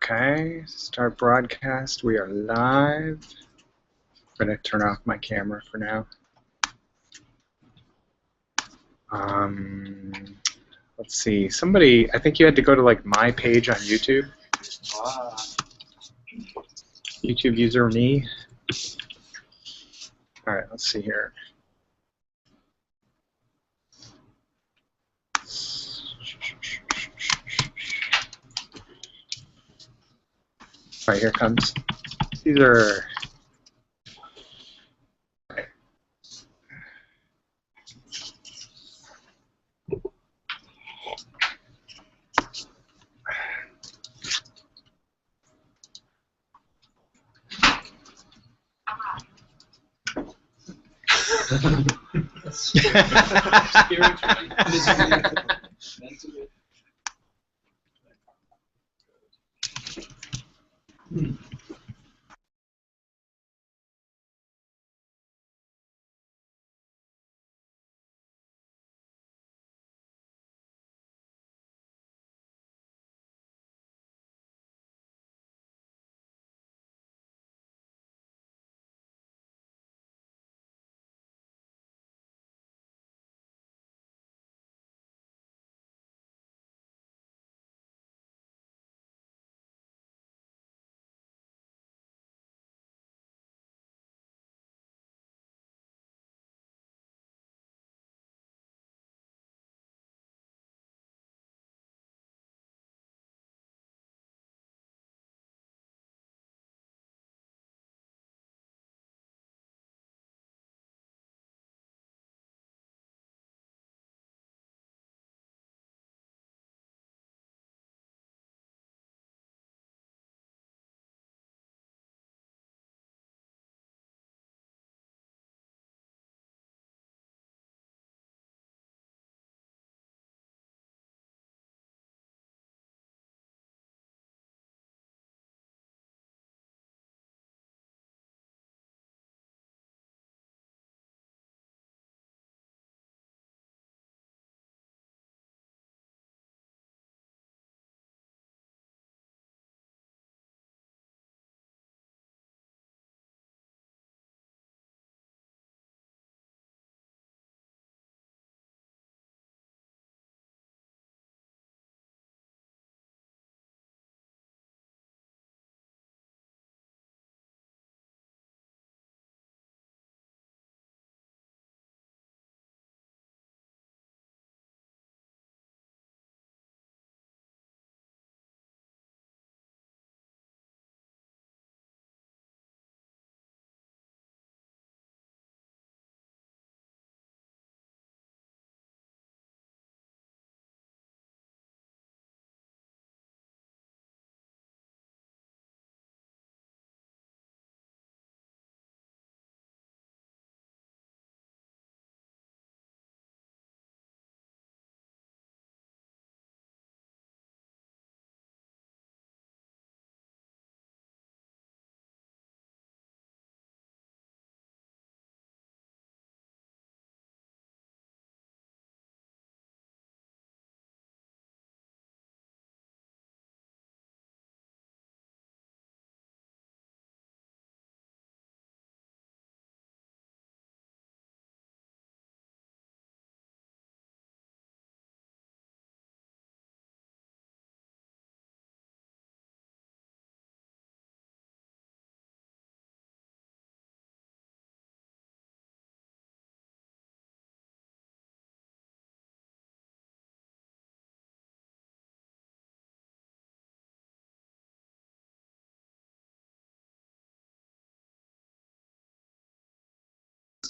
Okay, start broadcast. We are live. I'm going to turn off my camera for now. Let's see. Somebody, I think you had to go to like my page on YouTube. YouTube user me. All right, let's see here. All right, here it comes. These are.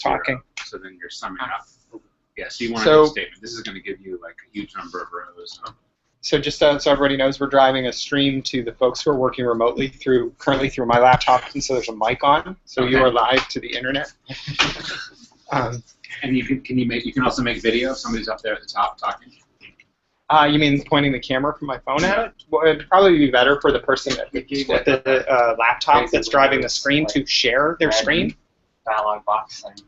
Talking. So then you're summing up. Yeah, so you want to make a statement. This is going to give you like a huge number of rows. So just so everybody knows, we're driving a stream to the folks who are working remotely currently through my laptop, and so there's a mic on, so you are live to the internet. And you can also make video. Somebody's up there at the top talking. You mean pointing the camera from my phone at it? Well, it'd probably be better for the person at the laptop that's driving the screen to share their screen. Dialog box and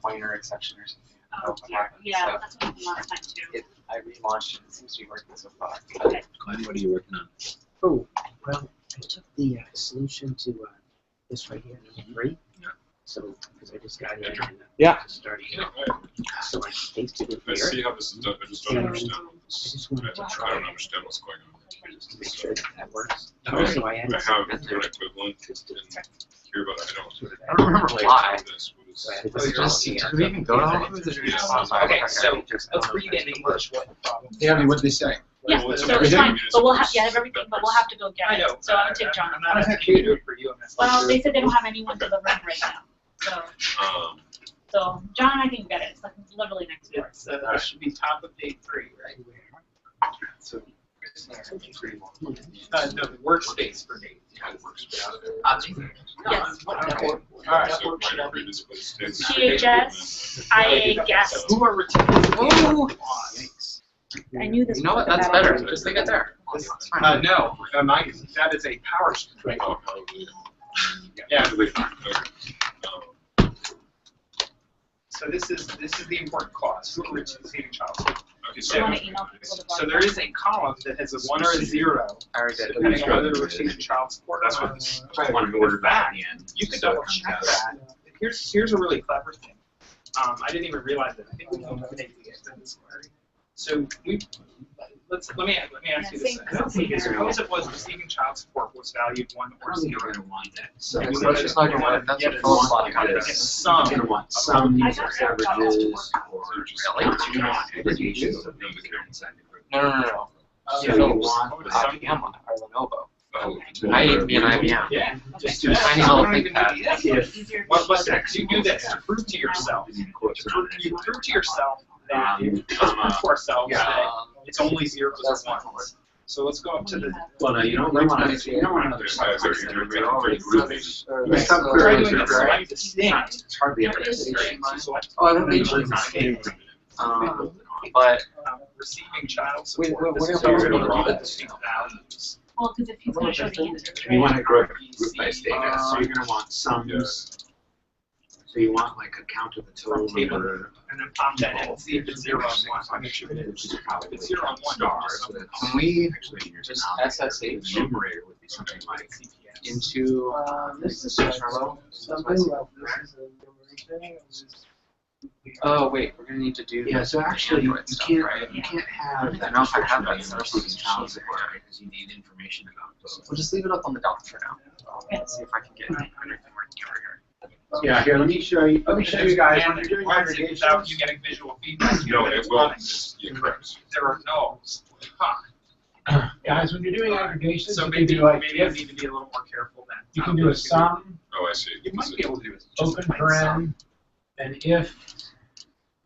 pointer exception or something. Yeah, that's what happened last time too. I relaunched it. It seems to be working so far. Okay. Glenn, what are you working on? Oh, Well, I took the solution to this right here, number 3. Yeah. So, because I just got it and just started. So I tasted it I here. see how this is done. I just don't understand what I this. just wanted to I try don't it understand what's going on. just to make sure that that works. I So I added have some an in there equivalent just to here, but I don't. sort of I don't remember add why. This. What is- So I added Oh, this you just column here. do we even go to all of it? Okay, so Just- let's read in English what the problem is. Yeah, I mean, what did they say? Yeah, Well, it's so it's everything. fine, but we'll have, yeah, I have everything, but we'll have to go get I it, know. so I'm gonna take John. I'm not asking you to do it for you. I'm asking Well, you. they said they don't have anyone to the room right now, so John and I can get it, it's like literally next door. It's, it should be top of page 3, right? So, no, the workspace for Nate. Yes. All right. So minor predisposed states. GHS, IA guest, Who are retaining? I knew this. You know what? was a That's bad better. idea. Just leave it there. No, Mike, that is a power strip. Oh, probably. Yeah. Probably fine. Okay. So this is the important clause. Who are receiving child support? Okay, Do so. you wanna email people the So there is a column that has a 1 or a 0, depending on whether they're receiving child support. That's or what not. I wanted to order that at the end. You can double check that. Here's a really clever thing. I didn't even realize it. I think we eliminated the extended squaring. So let me ask you this. Suppose it was receiving child support was valued 1 or 0. You're gonna want that. So So you it's just not gonna work. That's what Phil's like. You're gonna get some. You're gonna want some I user got that. averages or Really? you're gonna want aggregations of No, the data camera. inside the group. No. So you want IBM or Lenovo. Oh, IAP and IBM. Yeah. Just do do tiny tiny little little ThinkPad. ThinkPad. If What you do this to prove to yourself. You prove to yourself that let's prove to ourselves that it's only 0s or 1s. So let's go up to the. Well, no, you don't want another side. They're already grouping. Try doing a select distinct. It's hardly ever. Oh, I don't need to. But receiving child support. What This is else are we where gonna we do? want distinct values. Well, because if he's gonna show the answer. You want to group by data, so you're gonna want sums. So you want like a count of the total number. And then pop that in and see if it's 0 and 1. I'm sure it Which is. is probably It's 0 and 1. star. So that's Can we actually in your just denominator. SSH? The numerator would be something like CPS. into. This is Charlo. Oh wait, we're gonna need to do. Yeah, so actually, you Android stuff, can't, right? you can't have I that don't know if I have description that of receiving child support because you need information about both. We'll just leave it up on the dock for now. See if I can get everything working over here. Yeah, here, let me show you guys. When you're doing Without aggregations, you getting visual feedback. No, it will. You're correct. There are no's. Huh. Guys, when you're doing aggregations, So you can maybe do like maybe you if, need to be a little more careful then. you can do a sum, Oh, I see. You might be able to do it. open paren, and if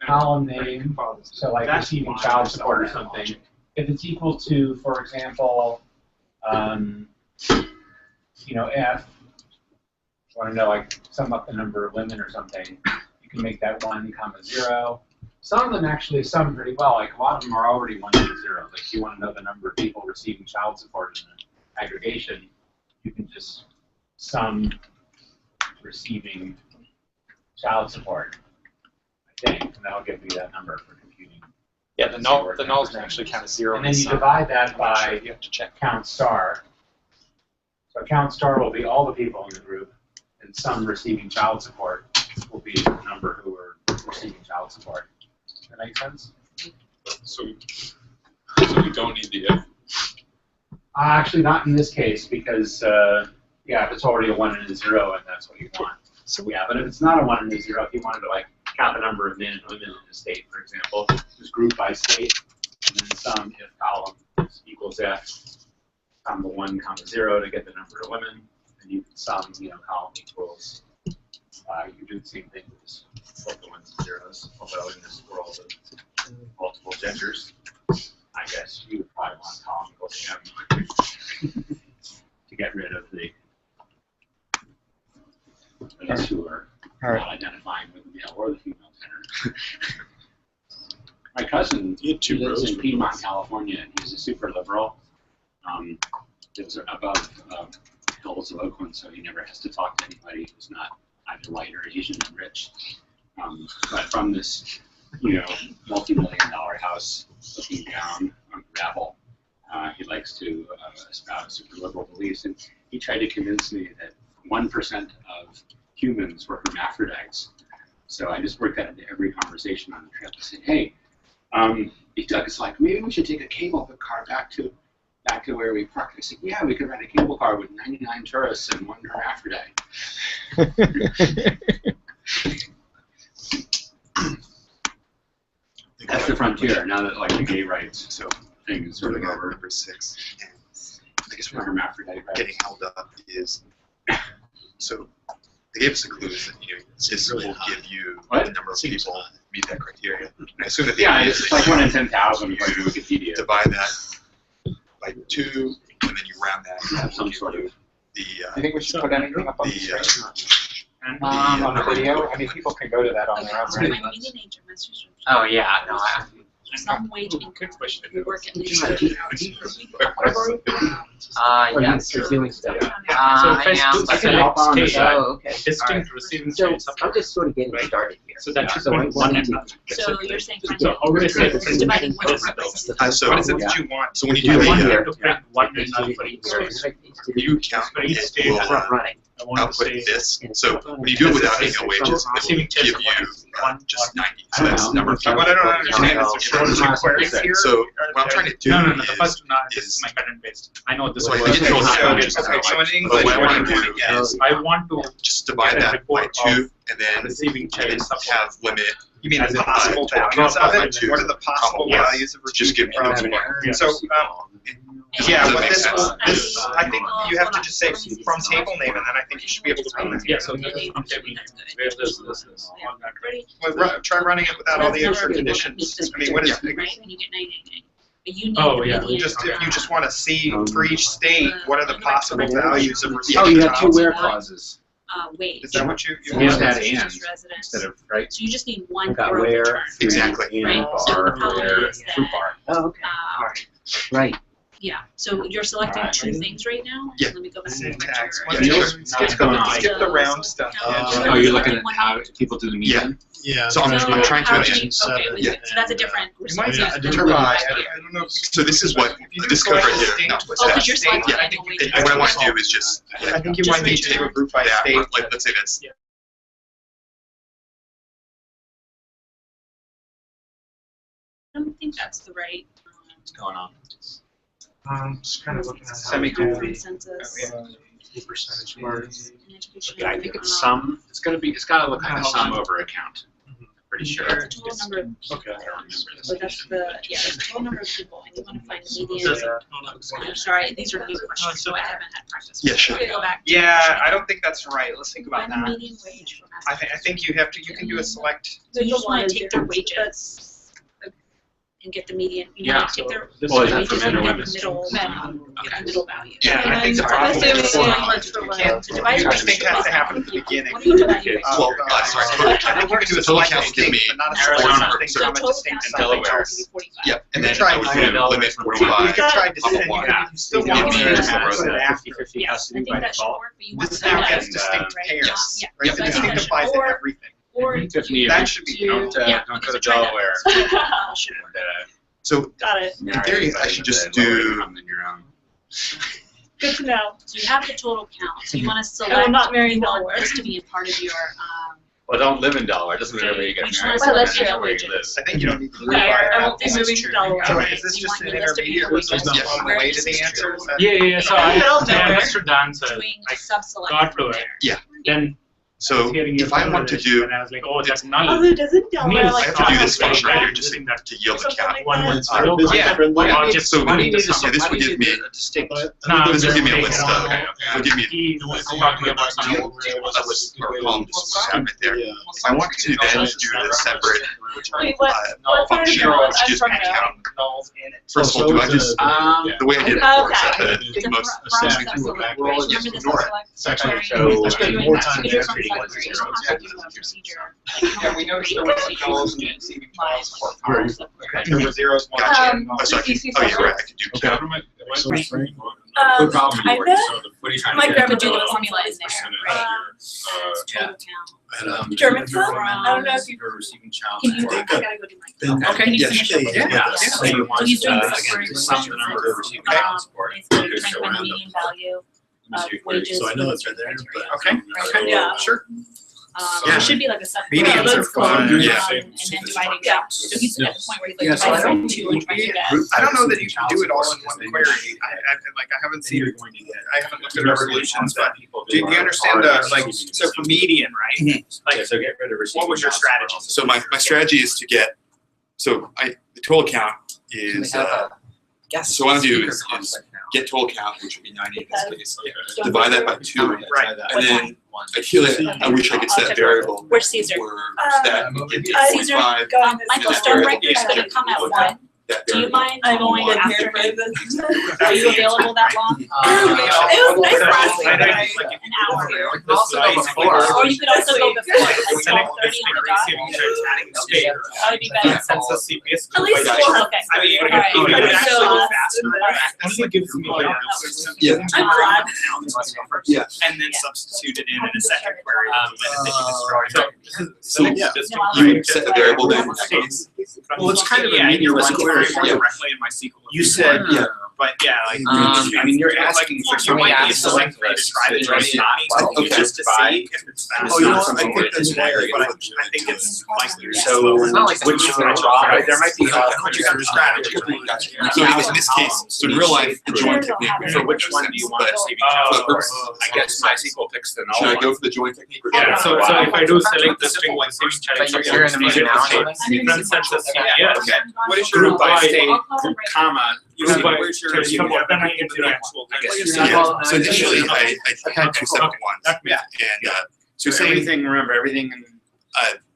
column name, so like receiving child support or something, if it's equal to, for example, F, want to know like sum up the number of women or something, you can make that 1, 0. Some of them actually sum pretty well. Like a lot of them are already 1 to 0. Like if you want to know the number of people receiving child support in an aggregation, you can just sum receiving child support, I think, and that'll give you that number for computing. Yeah, the nulls are actually kind of 0. And then you divide that I'm not sure by if you have to check. count star. So count star will be all the people in the group, and some receiving child support will be the number who are receiving child support. Does that make sense? So we don't need the if. Actually, not in this case, because yeah, if it's already a 1 and a 0, and that's what you want. So yeah, but if it's not a 1 and a 0, if you wanted to like count the number of men and women in a state, for example, just group by state, and then sum if column equals F, sum the 1, 0 to get the number of women, and you can sum, column equals. You can do the same thing with just both the 1s and 0s, although in this world of multiple genders, I guess you would probably want column equals M to get rid of those who are not identifying with the male or the female gender. My cousin You had 2 lives rows in for Piedmont, both. California, and he's a super liberal. Lives above hills of Oakland, so he never has to talk to anybody who's not either white or Asian and rich. But from this, multi-million-dollar house looking down on gravel, He likes to espouse super liberal beliefs, and he tried to convince me that 1% of humans were hermaphrodites. So I just worked that into every conversation on the trip. I said, hey, Doug's like, maybe we should take a cable car back to where we parked. I said, yeah, we could rent a cable car with 99 tourists and 1 hermaphrodite. That's the frontier. Now that like the gay rights thing is sort of over. Number 6, and I guess For what hermaphrodite rights. getting held up is, so they gave us a clue that this will give you What? the number of people that meet that criteria. And I assume that they Yeah, use it's it. like 1 in 10,000 according to Wikipedia. Divide that by 2, and then you round that. Have some sort of. The I think we should put anything up on the the screen. On the video. I mean, people can go to that on their own, So right? my meeting agent messaged me. Oh yeah, no. Some wage income. We work at least. Yes, you're doing stuff. So I I can help on the show. Oh, okay. Distinct receiving So state I'm just sort of getting started here. So that should So be I one wanted and to- nothing. So you're saying. So how would I say It's this? dividing what This- purpose. so What is it that you want? so when you I do want the you to print one and nothing for each state. you count For each it state, will running. I want to output say. this. So when you do it without annual wages, it will Receiving give test you one, just 90. I So don't that's know. the number of people. What I don't understand is Sure. there's queries here. So what I'm trying to do No, the is, first one, this is my current based. I know this so I was. think it goes So, down okay, to so in but English, what I want to we're do doing is I want to just divide get a that by report 2, and then receiving child support. have limit. You mean As the in, possible like, values of it? two What are the possible probable values of Just give me from? the Yeah. So, yeah, Does that what make this sense? will, this, I think you have to just say from table name, and then I think you should be able to run it. Yeah, so this is from table name. Where this, on that, right? Well, try running it without all the extra conditions. I mean, what is, Right, and you get 99. But you need Oh, the yeah. median. just, if you just want to see for each state, what are the possible values of receiving Oh, you have 2 jobs? where clauses Wage. Is that what you Use want? that Versus and residence. instead of right. So you just need one I've got growth where, return. Exactly. In Right, so bar, the problem where, is that, fruit bar. Oh, okay. Right. Yeah, so you're selecting Alright. 2 things right now? Yeah. Let me go back to Syntax. my Yeah. What's going on? Skip the round stuff. Oh, you're looking at how people do the median? Yeah. So I'm trying to how imagine. do you- okay, wait, Yeah. so that's a different. You might Yeah. just divide. I don't know if you So this is what If you do this code right select here. state- No, Oh, because you're state, selecting yeah, I annual think wages. and what I want to do is just I think you Just might need make to do a sure. group by that, state. or like, let's say that's Yeah. I don't think that's the right. What's going on? Just kind of looking at how Semicolon. we do Census. the percentage marks. And education, Yeah, I think it's some. It's got to look like a sum over account. Pretty sure. That's the total number of people Okay. I don't remember this. But that's the, yeah, that's the total number of people, and you want to find the So median. that's it. I'm sorry, these are new questions, so I haven't had practice. Yeah, sure. Okay, go back. Yeah, I don't think that's right. Let's think about Find the that. median wage from I think you have to, you can do a select. So you just want to take their wages and get the median, you Yeah. want to take their Well, is that wages for men or and get women? the middle, get the middle value. Yeah, I think the I'm problem assuming is the you language for can't, to divide you by think has to happen at the people. beginning. What are you dividing by? Well, sorry, I think you can do a total select count give me state, but not a Arizona, select something so from a total distinct count something Delaware. else. 45. Yep, and then Try I would to do do limit it. You 45. could try to Couple send, more. you still Yeah. want Yeah. to Yeah. put it after. 50-50 Yes, has to I be think by that should default. work, but you want This to now know gets that, distinct right? pairs, Yeah. right? Yep. So I this think that applies to should- or- everything. Or Tiffany, you That should be, don't Yeah. go to Try that. Delaware. Should work. So Got it. in theory, I should just do. Good to know. So you have the total count, so you want to select. I will not marry you want Delaware. this to be a part of your, Well, don't live in Delaware. It doesn't matter where you You get just married. wanna Well, that's Depends true. on where you live. I think you don't need to Okay, rewrite I that. won't be This is moving to true. Delaware. So Okay. is this You just want an your list of intermediate people or is this who on the where way this to the is answer? true. Yeah. So I don't know. I understood the answer. Doing I sub-select got from to it. there. Yeah. Then So hearing your if I want to do, and I was like, oh, that's null. Although doesn't Delaware Means I like have to do this not function right here using just that to yield a something cap. like one that? word zero. Yeah. Or just So one why do you need to to- this would give me a distinct. No, this would give me a take list it of. on. It would give me He was talking about something. a list or column right there. If I want to then do a separate Wait, what part of function, Delaware? which I'm is from add there. count. Nulls in it. First of all, do I just the way I did it before is Okay. that It's the a most from essentially sub-select, we're all right? just Remember the ignore it. sub-select? Actually, Right. so- That's Spend doing more that. time If you're from educating sub-select, what you it don't is. have to do a procedure. Like, Yeah, we noticed there was some nulls and receiving trials for Right. There were zeros, ones, Gotcha. and Oh, so I can, CC oh, yeah, right. I servers. can do Okay. count. Good problem you I'm work. not- What are you trying My to get? grandma do the Uh, formula in there, percentage right? or Total count. But, German phone? I don't know if you. you're receiving child Can you, support. I gotta go do then, my. Can you yeah, finish yeah, up yeah, with yeah. that? So you want He's doing again, this sum the number of receiving child support. Basically, Just trying go to find around the median value Let of me see where you- wages. So I know for it's the right there, criteria. but. Okay. Yeah. Sure. Yeah. It should be like a sub. Medians are fine, yeah. And then dividing. Yeah. So he's at the point where he's Yeah, like so I dividing don't- two and trying to get. I don't know that you can do it all in one query. I haven't seen You're it. going to get. I haven't looked at our solutions, but people do you understand the, like, so for median, right? Yeah, Like, so get rid of receiving. what was your child support strategy? also. So my strategy is to get, the total count is, so what I'll do is get total count, which would be 90 in this case, Okay. divide that by 2, Right. and then I feel like I wish I could set a variable Where's Caesar? where that would give you Caesar, 45, Michael Stonebreaker is gonna come at 1. that Do you variable. mind I'm going going after here him? for this. Are you available that long? It was nice last week. An hour. Also go before. Or you could also go before, like It's an 12:30 on the dot. That would be better. Census CPS. At least Gotcha. four. Okay. I mean, All right. you could actually go So- faster. Actually gives me Yeah. I'm glad. Yeah. And then substitute it in a second query. So, yeah. No, You would set a variable then in that case. Well, it's kind of a yeah, median you're query. query Yeah. directly in my SQL. You said, Yeah. But yeah, like, I mean, you're asking for you might need to something select way to try to Right. Okay. just to see if it's fast. Oh, you know what, I think that's But right. I think it's like So, it's not like which right? there might be you got a strategy. Gotcha. So in this case, so in real life, the join technique would So make which more one do you sense, want but to see? for the purpose, I guess MySQL picks the null should I one. go for the join technique or? Yeah, so if I do select the string like saving But challenge, you're in the meeting now anyway? from census, Yeah. okay. What is your Group by state, I'll call them right now. comma, you Group by- where's your, because you you have have then I everything get in to the the actual. I guess. Yeah, so initially I had 2 separate ones. Yeah. And, So saying, everything, remember, everything in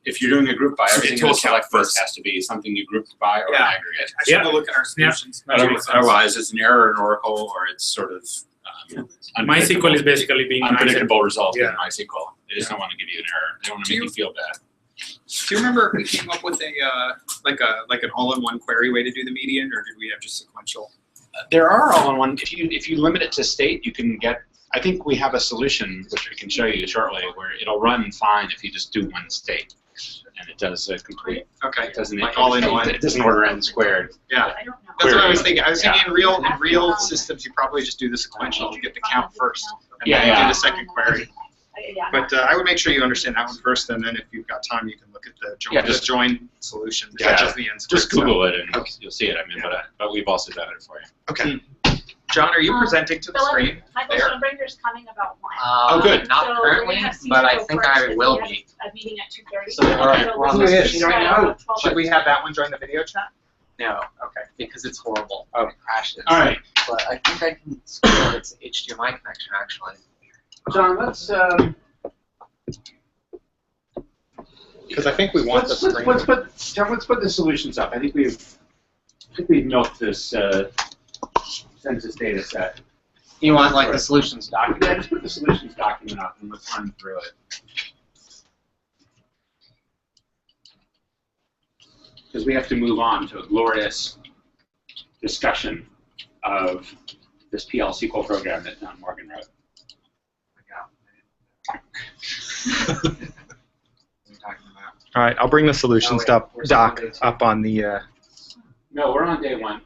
If you're doing a group by, So everything total you select count first has to be something you grouped by or Yeah. an aggregate. I should go look at our solutions. Otherwise, it's an error in Oracle, or it's sort of MySQL is basically being unpredictable result in Yeah. MySQL. They just don't want to give you an error. They don't want to make you feel bad. Do you remember if we came up with a, like an all-in-one query way to do the median, or did we have just sequential? There are all-in-one. If you limit it to state, you can get. I think we have a solution which we can show you shortly, where it'll run fine if you just do one state, and it does a complete. Okay. It doesn't. Like all-in-one. It doesn't order n squared. Yeah. I don't know. That's what I was Query. thinking. I was thinking in real systems, you probably just do the sequential, you get the count first, and Yeah, then yeah. do the second query. Yeah. But I would make sure you understand that one first, and then if you've got time, you can look at the join, Yeah, just- join solution. Yeah. Which is the end Just script. Google it and you'll see it. I mean, but we've also done it for you. okay. John, are you presenting to the Philip, screen? Michael There. Stonebreaker's coming about 1. Oh, good. Not So we're currently, gonna have Caesar but I go think first, I 'cause will he has be. a meeting at 2:30. So we're on the Caesar right now. Should we have that one join the video chat? No, Okay. because it's horrible. Oh. It crashes. All right, But I think I can scale its HDMI connection actually. John. Let's Because I think we want the screen. let's put the solutions up. I think we've milked this census data set. You want like the solutions Document. Yeah, just put the solutions document up and let's run through it. Because we have to move on to a glorious discussion of this PL SQL program that Don Morgan wrote. All right, I'll bring the solutions doc up on the. No, we're on day 1.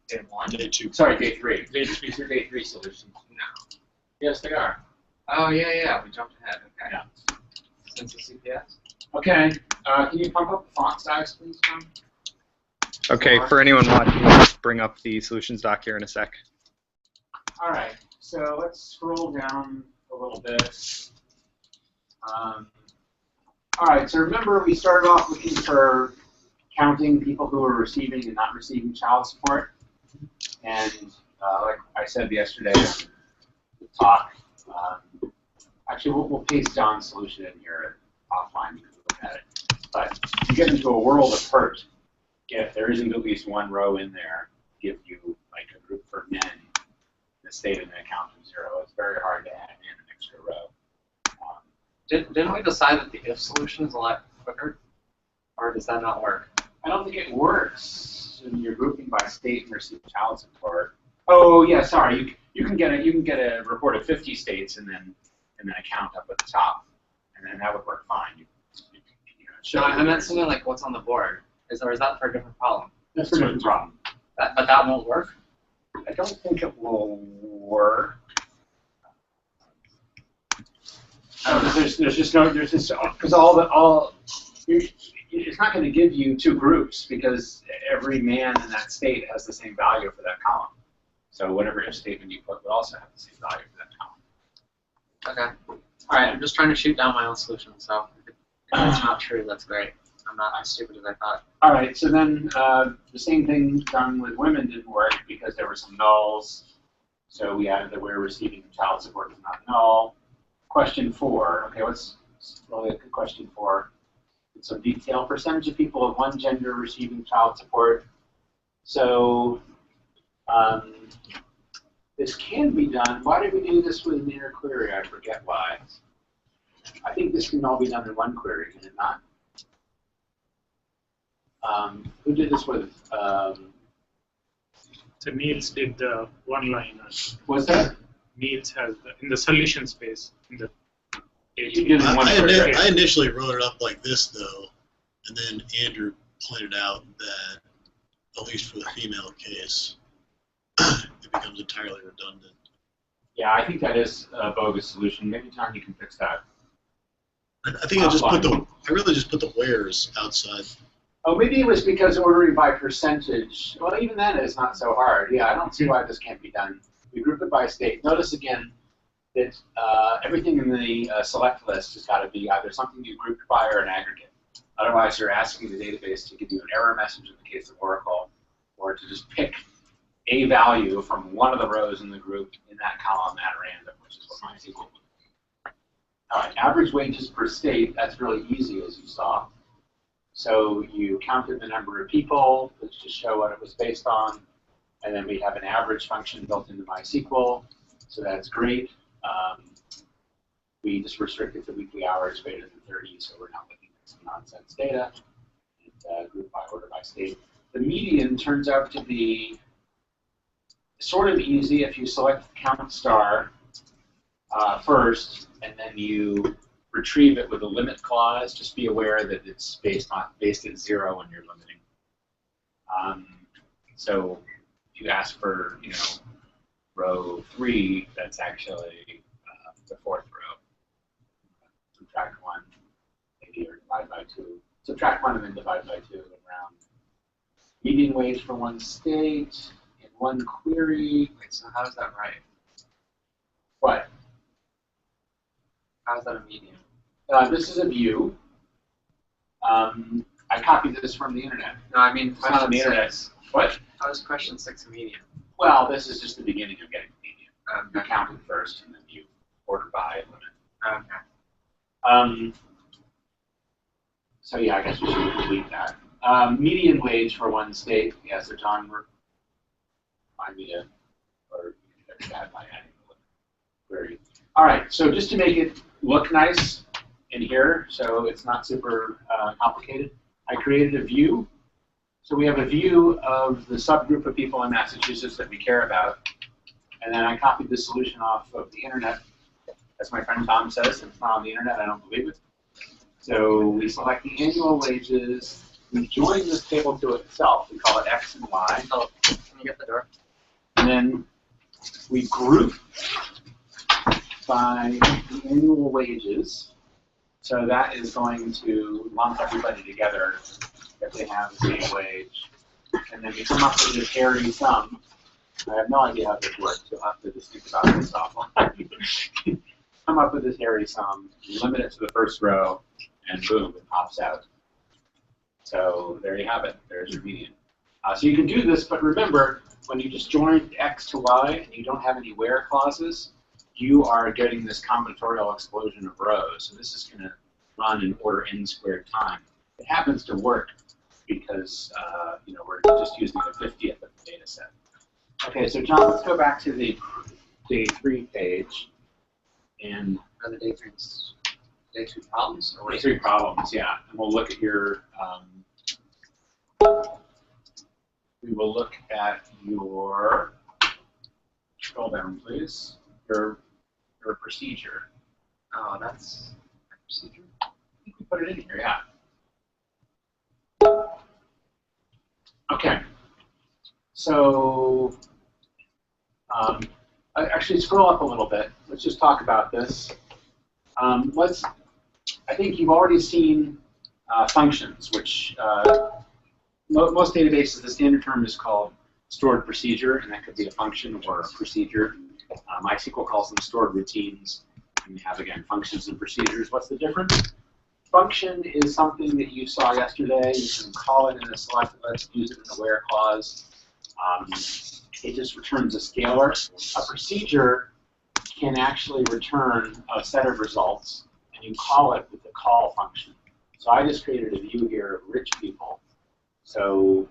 Day 1? Day 2. Sorry, day 3. These are day 3 solutions. No. Yes, they are. Oh yeah, we jumped ahead. Okay. Yeah. Census CPS. Okay. Can you pump up the font size, please, John? Okay, for anyone watching, I'll bring up the solutions doc here in a sec. All right. So let's scroll down a little bit. All right. So remember, we started off looking for counting people who are receiving and not receiving child support. And like I said yesterday, the talk. Actually, we'll paste John's solution in here offline. You can look at it. But you get into a world of hurt if there isn't at least one row in there give you like a group for men in the state of an account from 0. It's very hard to add in an extra row. Didn't we decide that the if solution is a lot quicker? Or does that not work? I don't think it works when you're grouping by state and receive child support. Oh yeah, sorry. You can get a report of 50 states and then a count up at the top, and then that would work fine. No, I meant something like what's on the board. Is that for a different problem? That's for a different problem. But that won't work. I don't think it will work. There's just because it's not going to give you two groups because every man in that state has the same value for that column. So whatever if statement you put would also have the same value for that column. Okay. All right. I'm just trying to shoot down my own solution. So if it's not true, that's great. I'm not as stupid as I thought. All right. So then the same thing done with women didn't work because there were some nulls. So we added that where receiving child support is not null. Question 4. Okay, what's really a good question 4? Some detail. Percentage of people of one gender receiving child support. So this can be done. Why did we do this with an inner query? I forget why. I think this can all be done in one query, can it not? Who did this with? So Niels did the one-liner. Was that? Niels has in the solution space in the I initially wrote it up like this though, and then Andrew pointed out that at least for the female case, it becomes entirely redundant. Yeah, I think that is a bogus solution. Maybe John, you can fix that. I think I really just put the wheres outside. Oh, maybe it was because ordering by percentage. Well, even then it's not so hard. Yeah, I don't see why this can't be done. We group it by state. Notice again that everything in the select list has got to be either something you grouped by or an aggregate. Otherwise, you're asking the database to give you an error message in the case of Oracle, or to just pick a value from one of the rows in the group in that column at random, which is what MySQL will do. All right, average wages per state, that's really easy, as you saw. So you counted the number of people, let's just show what it was based on, and then we have an average function built into MySQL, so that's great. We just restrict it to weekly hours greater than 30, so we're not looking at some nonsense data. And group by order by state. The median turns out to be sort of easy if you select count star first, and then you retrieve it with a limit clause. Just be aware that it's based at 0 when you're limiting. So if you ask for, row 3, that's actually the 4th row. Subtract 1, maybe, or divide by 2. Subtract 1 and then divide by 2 and round. Median wage for one state in one query. Wait, so how is that right? What? How is that a median? This is a view. I copied this from the internet. No, I mean It's not on the internet. What? How is question 6 a median? Well, this is just the beginning of getting the median. You count it first, and then you order by and limit. Okay. So yeah, I guess we should complete that. Median wage for one state. Yeah, so John, remind me to, or you can fix that by adding the limit query. All right, so just to make it look nice in here, so it's not super complicated, I created a view. So we have a view of the subgroup of people in Massachusetts that we care about, and then I copied the solution off of the internet. As my friend Tom says, if it's not on the internet, I don't believe it. So we select the annual wages, we join this table to itself, we call it X and Y. Oh, can you get the door? And then we group by the annual wages. So that is going to lump everybody together if they have the same wage. And then we come up with this hairy sum. I have no idea how this works. You'll have to just think about this offline. Come up with this hairy sum, limit it to the first row, and boom, it pops out. So there you have it. There's your median. So you can do this, but remember, when you just join X to Y and you don't have any where clauses, you are getting this combinatorial explosion of rows. So this is going to run in order n squared time. It happens to work because we're just using the 50th of the data set. Okay, so John, let's go back to the day 3 page. And are the day 2 problems? Or day 3 problems, yeah. And we'll look at your, we will look at your Scroll down, please. Your procedure. Oh, that's procedure. I think we put it in here. Yeah. Okay. So, actually, scroll up a little bit. Let's just talk about this. I think you've already seen functions, which most databases, the standard term is called stored procedure, and that could be a function or a procedure. MySQL calls them stored routines. And you have, again, functions and procedures. What's the difference? Function is something that you saw yesterday. You can call it in a select, let's use it in a where clause. It just returns a scalar. A procedure can actually return a set of results, and you call it with the call function. So I just created a view here of rich people. So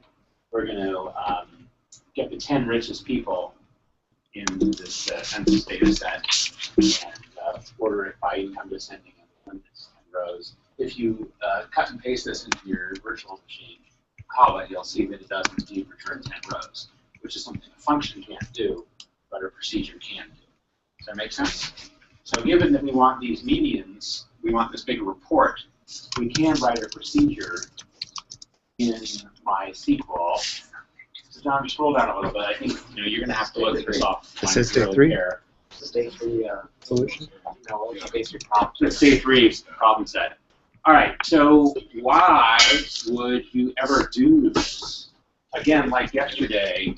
we're going to get the 10 richest people in this census data set and order it by income descending in limits and rows. If you cut and paste this into your virtual machine, call it, you'll see that it does indeed return 10 rows, which is something a function can't do, but a procedure can do. Does that make sense? So given that we want these medians, we want this big report, we can write a procedure in MySQL. So John, scroll down a little bit. I think you're going to have to look at this off. This is day 3? It's day 3 solution? No, it's basic problem. It's day 3 problem set. All right, so why would you ever do this? Again, like yesterday,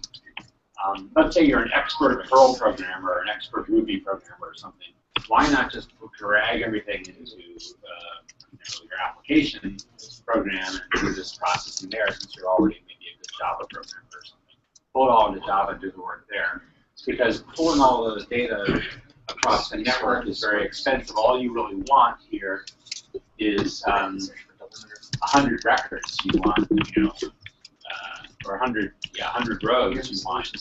let's say you're an expert Perl programmer or an expert Ruby programmer or something. Why not just drag everything into your application program and do this processing there, since you're already maybe a good Java programmer or something? Pull it all into Java and do the work there. It's because pulling all of those data across the network is very expensive. All you really want here is 100 records. You want, or 100 rows. You want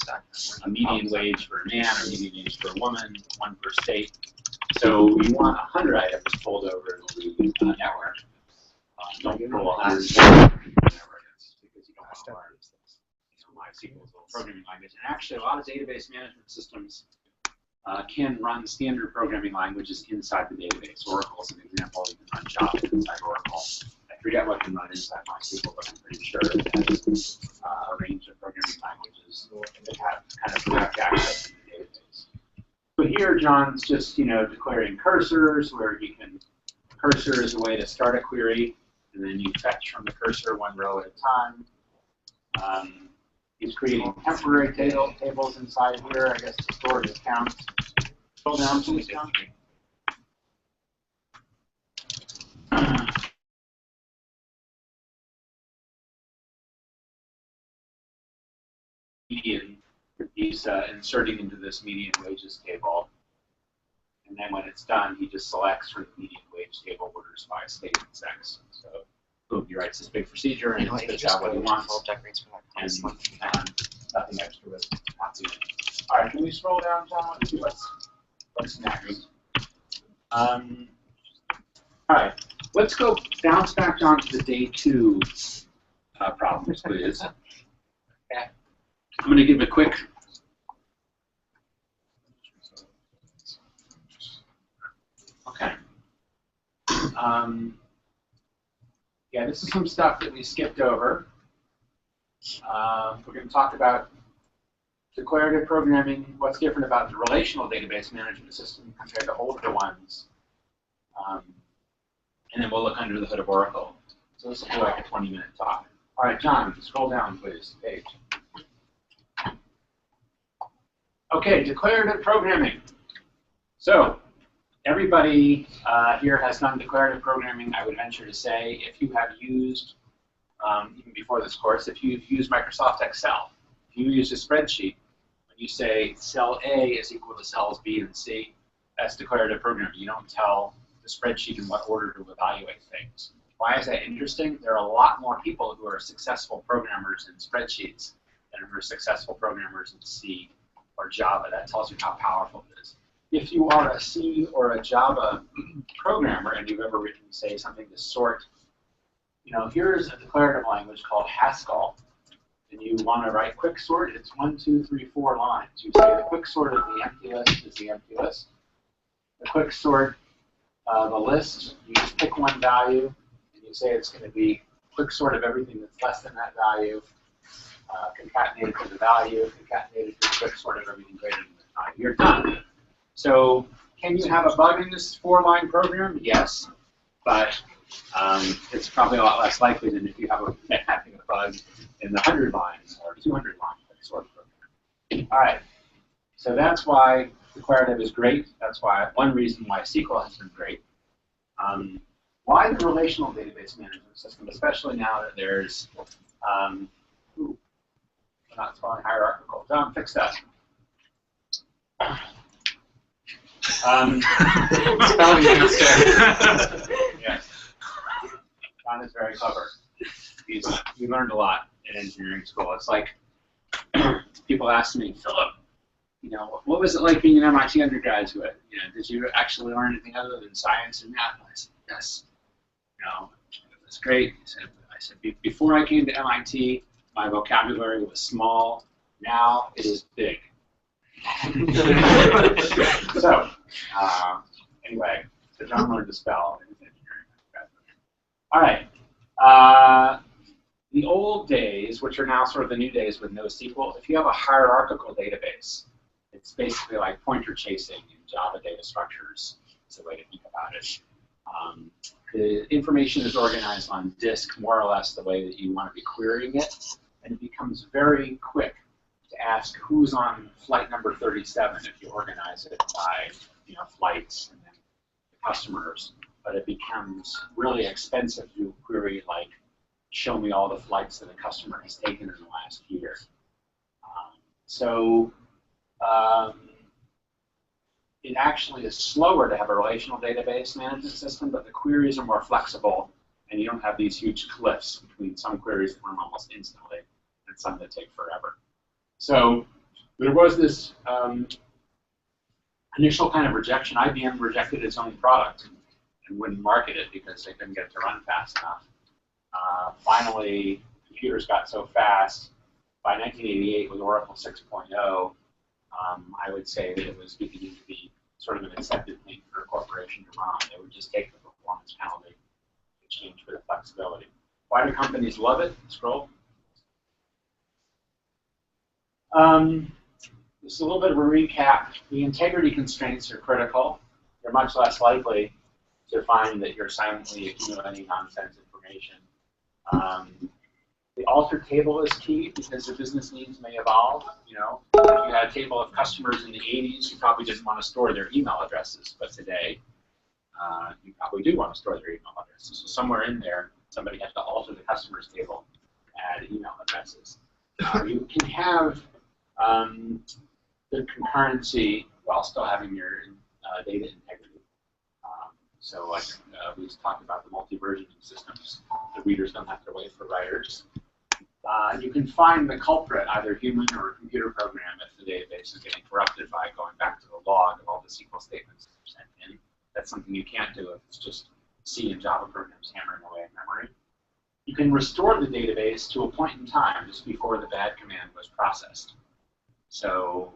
a median wage for a man, or median wage for a woman, one per state. So you want 100 items pulled over to the network. Don't pull 100 because you don't want to learn MySQL is a little programming language. And actually, a lot of database management systems can run standard programming languages inside the database. Oracle is an example. You can run Java inside Oracle. I forget what can run inside MySQL, but I'm pretty sure it has a range of programming languages that have kind of direct access to the database. So here, John's just declaring cursors, where you can cursor is a way to start a query, and then you fetch from the cursor one row at a time. He's creating temporary tables inside here, I guess, to store his counts. Scroll down, please, John. Median, he's inserting into this median wages table. And then when it's done, he just selects from the median wage table orders by state and sex. So boom, he writes this big procedure and it spits out what he wants. And nothing extra with copy. All right, can we scroll down, John? Let's see what's next. All right, let's go bounce back down to the day 2 problems, please. I'm going to give a quick. Okay. Yeah, this is some stuff that we skipped over. We're going to talk about declarative programming, what's different about the relational database management system compared to older ones. And then we'll look under the hood of Oracle. So this will be like a 20-minute talk. All right, John, scroll down, please, page. Okay, declarative programming. So everybody here has done declarative programming, I would venture to say. If you have used, even before this course, if you've used Microsoft Excel, if you use a spreadsheet, when you say cell A is equal to cells B and C, that's declarative programming. You don't tell the spreadsheet in what order to evaluate things. Why is that interesting? There are a lot more people who are successful programmers in spreadsheets than who are successful programmers in C or Java. That tells you how powerful it is. If you are a C or a Java programmer and you've ever written, say, something to sort, here's a declarative language called Haskell and you want to write quick sort, it's 1, 2, 3, 4 lines. You say the quick sort of the empty list is the empty list. The quick sort of a list, you just pick one value, and you say it's going to be quick sort of everything that's less than that value, concatenated to the value, concatenated to the quick sort of everything greater than the value. You're done. So can you have a bug in this 4-line program? Yes, but it's probably a lot less likely than if you have having a bug in the 100 lines or 200 line sort of program. All right, so that's why declarative is great. That's why one reason why SQL has been great. Why the relational database management system, especially now that there's, we're not spelling hierarchical. John, fix that. Spelling master. Yes. John is very clever. We learned a lot in engineering school. It's like people ask me, Philip, you know, what was it like being an MIT undergraduate? You know, did you actually learn anything other than science and math? And I said, yes. You know, it was great. I said, before I came to MIT, my vocabulary was small. Now it is big. So, anyway, so John learned to spell in his engineering undergraduate. All right. The old days, which are now sort of the new days with NoSQL, if you have a hierarchical database, it's basically like pointer chasing in Java data structures. It's a way to think about it. The information is organized on disk more or less the way that you want to be querying it, and it becomes very quick to ask who's on flight number 37 if you organize it by, you know, flights and then the customers. But it becomes really expensive to query, like, show me all the flights that a customer has taken in the last year. It actually is slower to have a relational database management system, but the queries are more flexible, and you don't have these huge cliffs between some queries that run almost instantly and some that take forever. So there was this initial kind of rejection. IBM rejected its own product and wouldn't market it because they couldn't get it to run fast enough. Finally, computers got so fast, by 1988 with Oracle 6.0, I would say that it was beginning to be sort of an accepted thing for a corporation to run. They would just take the performance penalty in exchange for the flexibility. Why do companies love it? Scroll. This is a little bit of a recap. The integrity constraints are critical. You're much less likely to find that you're silently accumulating nonsense information. The altered table is key because the business needs may evolve. You know, if you had a table of customers in the 80s, you probably didn't want to store their email addresses, but today you probably do want to store their email addresses. So somewhere in there, somebody has to alter the customers table, add email addresses. You can have the concurrency while still having your data integrity. So like we just talked about the multi-versioning systems. The readers don't have to wait for writers. You can find the culprit, either human or a computer program, if the database is getting corrupted by going back to the log of all the SQL statements that are sent in. That's something you can't do if it's just C and Java programs hammering away in memory. You can restore the database to a point in time just before the bad command was processed. So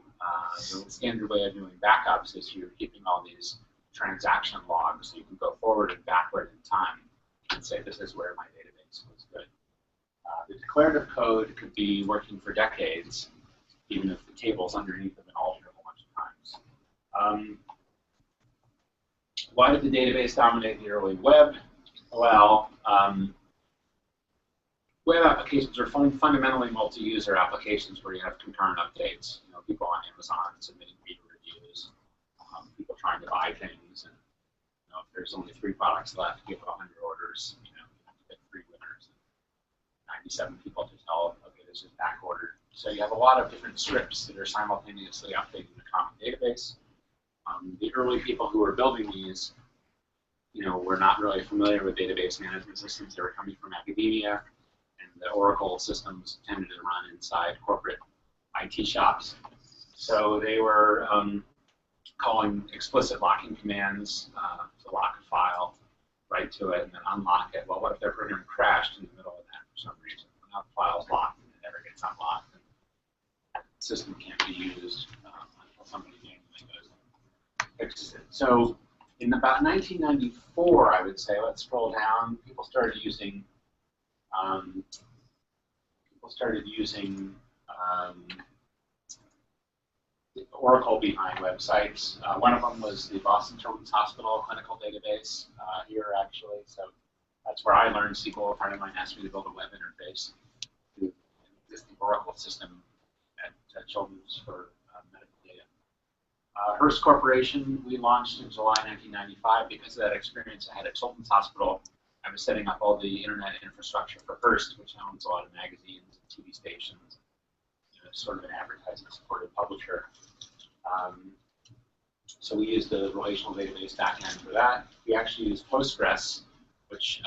the standard way of doing backups is you're keeping all these transaction logs, so you can go forward and backward in time and say this is where my database was good. The declarative code could be working for decades, even if the tables underneath have been altered a bunch of times. Why did the database dominate the early web? Well, web applications are fundamentally multi-user applications where you have concurrent updates. You know, people on Amazon submitting reader reviews, people trying to buy things, and you know, if there's only 3 products left, you have 100 orders. You know, you have to pick 3 winners. 97 people to tell, okay, this is back ordered. So you have a lot of different scripts that are simultaneously updating the common database. The early people who were building these, you know, were not really familiar with database management systems. They were coming from academia, and the Oracle systems tended to run inside corporate IT shops. So they were calling explicit locking commands to lock a file, write to it, and then unlock it. Well, what if their program crashed in the middle of that for some reason? Now the file's locked and it never gets it's unlocked. And the system can't be used until somebody manually goes and fixes it. So in about 1994, I would say, let's scroll down, people started using Oracle behind websites. One of them was the Boston Children's Hospital clinical database here, actually. So that's where I learned SQL. A friend of mine asked me to build a web interface to the Oracle system at Children's for medical data. Hearst Corporation, we launched in July 1995. Because of that experience I had at Children's Hospital, I was setting up all the internet infrastructure for Hearst, which owns a lot of magazines and TV stations, sort of an advertising-supported publisher. So we used the relational database backend for that. We actually used Postgres, which,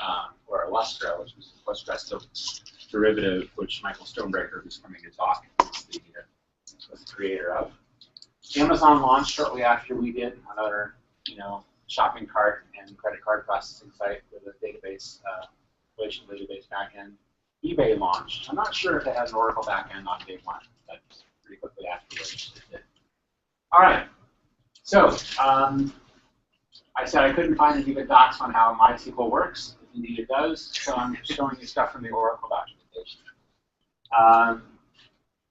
or Illustra, which was the Postgres derivative, which Michael Stonebreaker, who's coming to talk, was the creator of. Amazon launched shortly after we did, another, shopping cart and credit card processing site with a database, relational database backend. eBay launched. I'm not sure if it has an Oracle backend on day one, but pretty quickly afterwards it did. All right. So I said I couldn't find any good docs on how MySQL works. Indeed it does. So I'm showing you stuff from the Oracle documentation.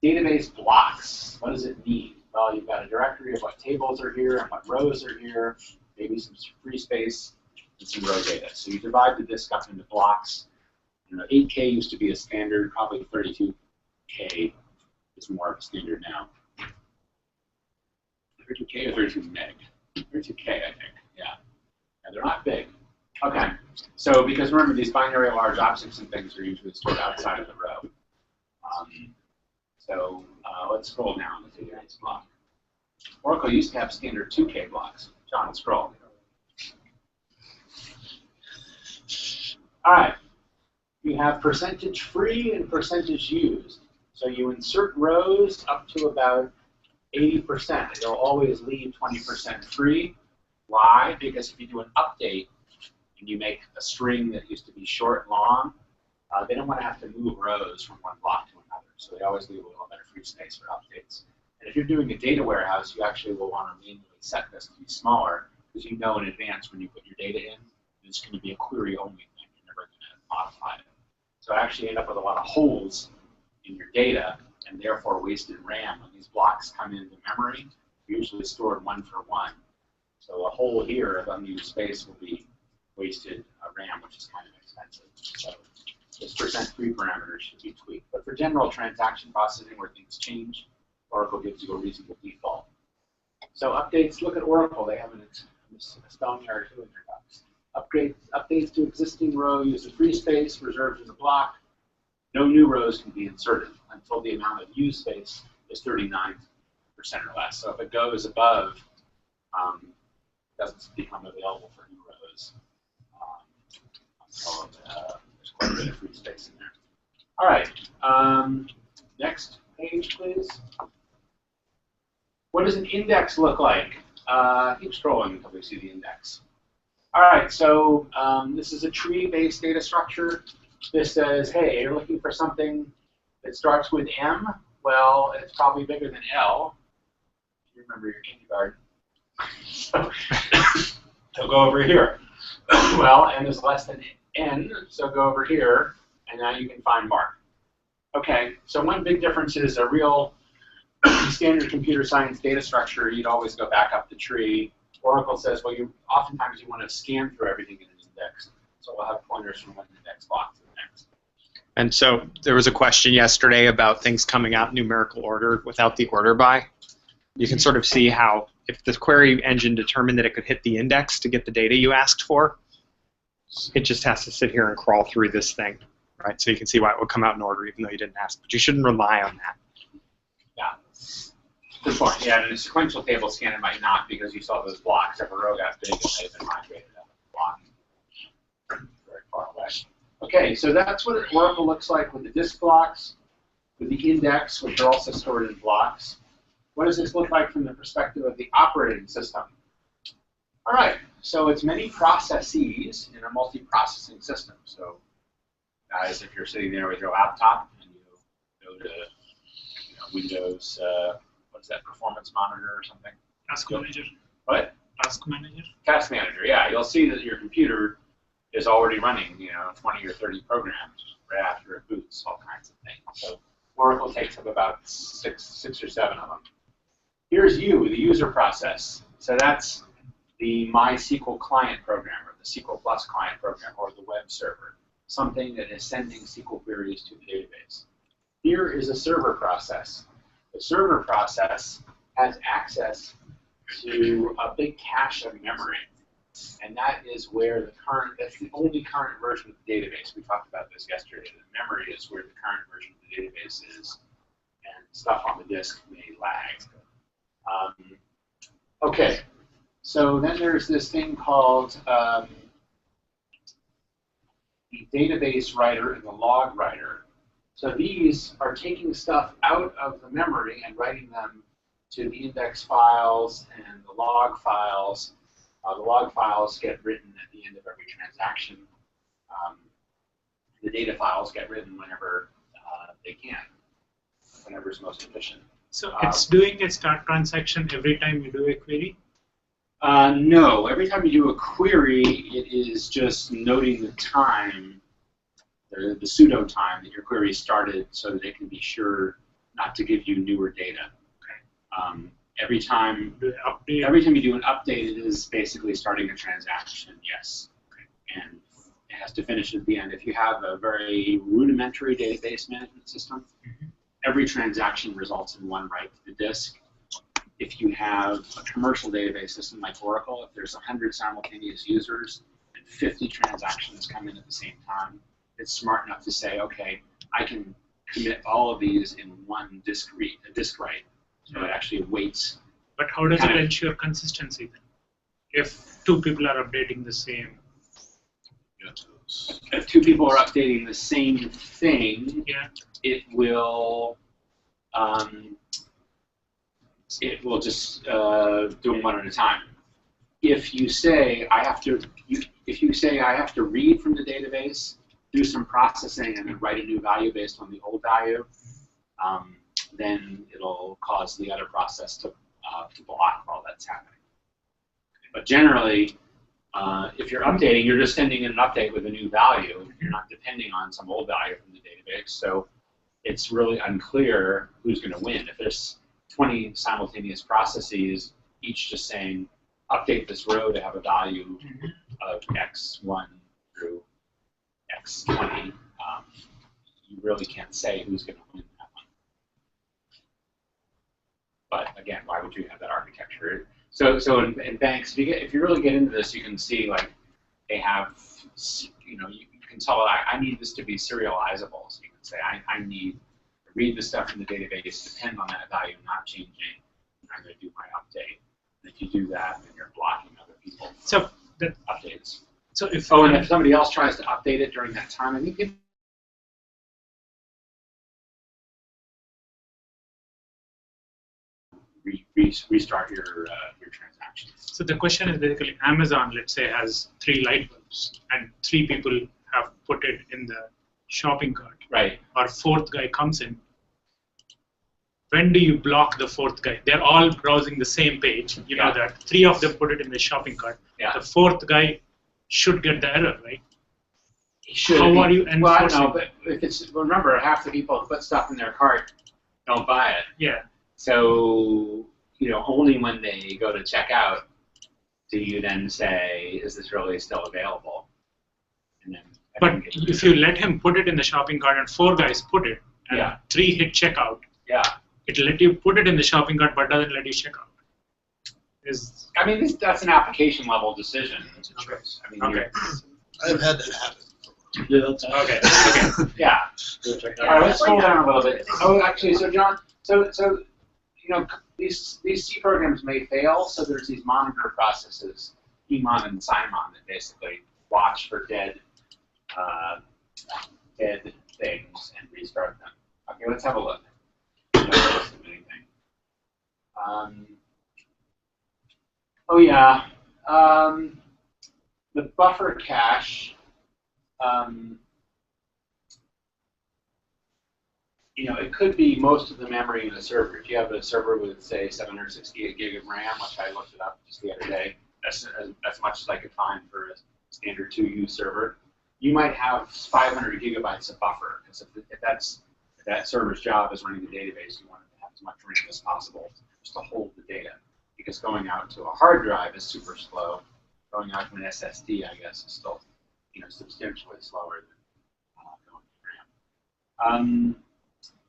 Database blocks. What does it mean? Well, you've got a directory of what tables are here and what rows are here, maybe some free space and some row data. So you divide the disk up into blocks. 8K used to be a standard, probably 32K is more of a standard now. 32K or 32 meg? 32K, I think, yeah. They're not big. Okay, so because remember, these binary large objects and things are usually stored outside of the row. Let's scroll down to the next block. Oracle used to have standard 2K blocks. John, scroll. All right. You have percentage free and percentage used. So you insert rows up to about 80%. You'll always leave 20% free. Why? Because if you do an update and you make a string that used to be short and long, they don't want to have to move rows from one block to another. So they always leave a little bit of free space for updates. And if you're doing a data warehouse, you actually will want to manually set this to be smaller because you know in advance when you put your data in, it's going to be a query-only thing. You're never going to modify it. So I actually end up with a lot of holes in your data and therefore wasted RAM. When these blocks come into memory, they're usually stored one for one. So a hole here of unused space will be wasted RAM, which is kind of expensive. So this %free parameter should be tweaked. But for general transaction processing where things change, Oracle gives you a reasonable default. So updates, look at Oracle. They have a spelling error too in their docs. Updates to existing row use a free space reserved in the block. No new rows can be inserted until the amount of used space is 39% or less. So if it goes above, it doesn't become available for new rows. Until there's quite a bit of free space in there. All right. Next page, please. What does an index look like? Keep scrolling until we see the index. All right, so this is a tree-based data structure. This says, hey, you're looking for something that starts with M. Well, it's probably bigger than L. You remember your kindergarten. So go over here. Well, M is less than N, so go over here, and now you can find Mark. Okay, so one big difference is a real standard computer science data structure. You'd always go back up the tree. Oracle says, well, oftentimes you want to scan through everything in an index. So we'll have pointers from one index block to the next. And so there was a question yesterday about things coming out in numerical order without the order by. You can sort of see how if the query engine determined that it could hit the index to get the data you asked for, it just has to sit here and crawl through this thing, right? So you can see why it would come out in order even though you didn't ask. But you shouldn't rely on that. Yeah. Good point. Yeah, in a sequential table scan it might not because you saw those blocks. If a row got big, it may have been migrated out of the block very far away. Okay, so that's what Oracle looks like with the disk blocks, with the index, which are also stored in blocks. What does this look like from the perspective of the operating system? All right, so it's many processes in a multi-processing system. So guys, if you're sitting there with your laptop and you go to Windows, what is that, Performance Monitor or something? Task Manager. What? Task Manager. Task Manager, yeah. You'll see that your computer is already running, 20 or 30 programs right after it boots, all kinds of things. So Oracle takes up about six or seven of them. Here's the user process. So that's the MySQL client program, or the SQL Plus client program, or the web server, something that is sending SQL queries to the database. Here is a server process. The server process has access to a big cache of memory. And that is where that's the only current version of the database. We talked about this yesterday. The memory is where the current version of the database is, and stuff on the disk may lag. Okay, so then there's this thing called the database writer and the log writer. So these are taking stuff out of the memory and writing them to the index files and the log files. The log files get written at the end of every transaction. The data files get written whenever they can, whenever it's most efficient. So it's doing a start transaction every time you do a query? No, every time you do a query, it is just noting the time, the pseudo time that your query started, so that it can be sure not to give you newer data. Okay. Every time you do an update, it is basically starting a transaction, yes. Okay. And it has to finish at the end. If you have a very rudimentary database management system, every transaction results in one write to the disk. If you have a commercial database system like Oracle, if there's 100 simultaneous users and 50 transactions come in at the same time, it's smart enough to say, okay, I can commit all of these in one disk write. So it actually waits. But how does it ensure consistency then? If two people are updating the same? If two people are updating the same thing, yeah, it will just do them one at a time. If you say I have to read from the database, do some processing, and then write a new value based on the old value, then it'll cause the other process to block while that's happening. But generally, if you're updating, you're just sending in an update with a new value. You're not depending on some old value from the database. So it's really unclear who's going to win. If there's 20 simultaneous processes, each just saying, update this row to have a value of x1 through x20, you really can't say who's going to win that one. But again, why would you have that architecture? So in banks, if you really get into this, you can see like they have, you can tell it, I need this to be serializable. So you can say, I need to read the stuff from the database, depend on that value not changing, and I'm going to do my update. And if you do that, then you're blocking other people from updates. So if and if somebody else tries to update it during that time, I think it restart your transactions. So the question is basically, Amazon, let's say, has 3 light bulbs, and 3 people have put it in the shopping cart. Right. Our 4th guy comes in. When do you block the 4th guy? They're all browsing the same page. You know that 3 of them put it in the shopping cart. Yeah. The 4th guy should get the error, right? How are you enforcing? Well, I don't know, but if it's, remember, half the people who put stuff in their cart don't buy it. Yeah. So, only when they go to check out do you then say, is this really still available? And then but if you let him put it in the shopping cart and 4 guys put it, and 3 hit checkout, it'll let you put it in the shopping cart but doesn't let you check out. That's an application level decision. It's a choice. I've had that happen. Yeah, that's okay. Yeah. All right, let's slow down a little bit. Oh, actually, so John, these C programs may fail, so there's these monitor processes, Emon and Simon, that basically watch for dead things and restart them. Okay, let's have a look. The buffer cache it could be most of the memory in a server. If you have a server with, say, 768 gig of RAM, which I looked it up just the other day, that's as much as I could find for a standard 2U server. You might have 500 gigabytes of buffer, because if that server's job is running the database, you want it to have as much RAM as possible just to hold the data. Because going out to a hard drive is super slow. Going out to an SSD, I guess, is still substantially slower than going to RAM.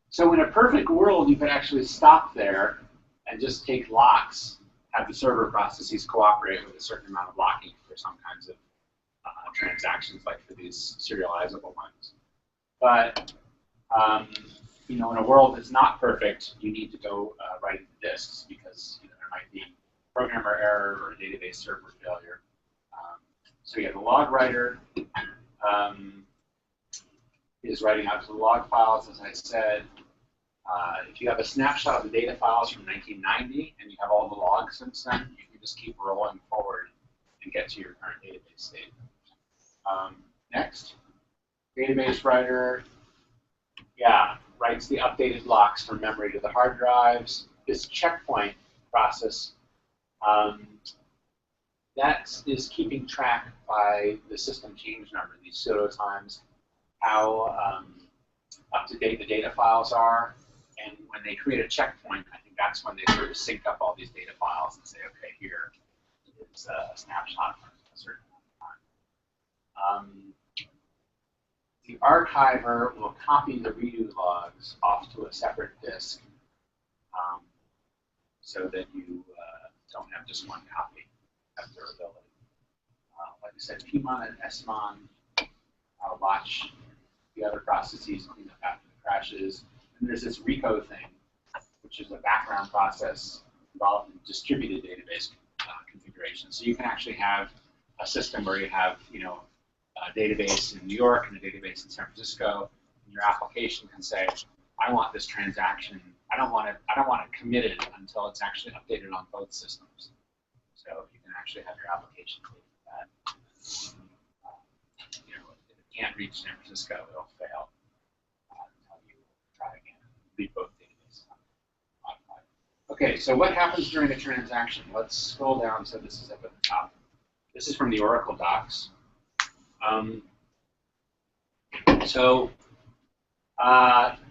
So in a perfect world, you could actually stop there and just take locks, have the server processes cooperate with a certain amount of locking for some kinds of transactions, like for these serializable ones. But in a world that's not perfect, you need to go right into disks because there might be programmer error or database server failure. So the log writer is writing out to the log files, as I said. If you have a snapshot of the data files from 1990 and you have all the logs since then, you can just keep rolling forward and get to your current database state. Next, database writer, writes the updated locks from memory to the hard drives. This checkpoint process, that is keeping track by the system change number, these pseudo times, how up to date the data files are. And when they create a checkpoint, I think that's when they sort of sync up all these data files and say, okay, here is a snapshot from a certain amount of time. The archiver will copy the redo logs off to a separate disk so that you don't have just one copy of durability. Like I said, PMON and SMON watch the other processes clean up after the crashes. And there's this RICO thing, which is a background process involved in distributed database configuration. So you can actually have a system where you have, a database in New York and a database in San Francisco, and your application can say, I want this transaction. I don't want it committed until it's actually updated on both systems. So you can actually have your application clean that. If it can't reach San Francisco, it'll fail until you try again. Leave both databases modified. Okay, so what happens during a transaction? Let's scroll down so this is up at the top. This is from the Oracle docs.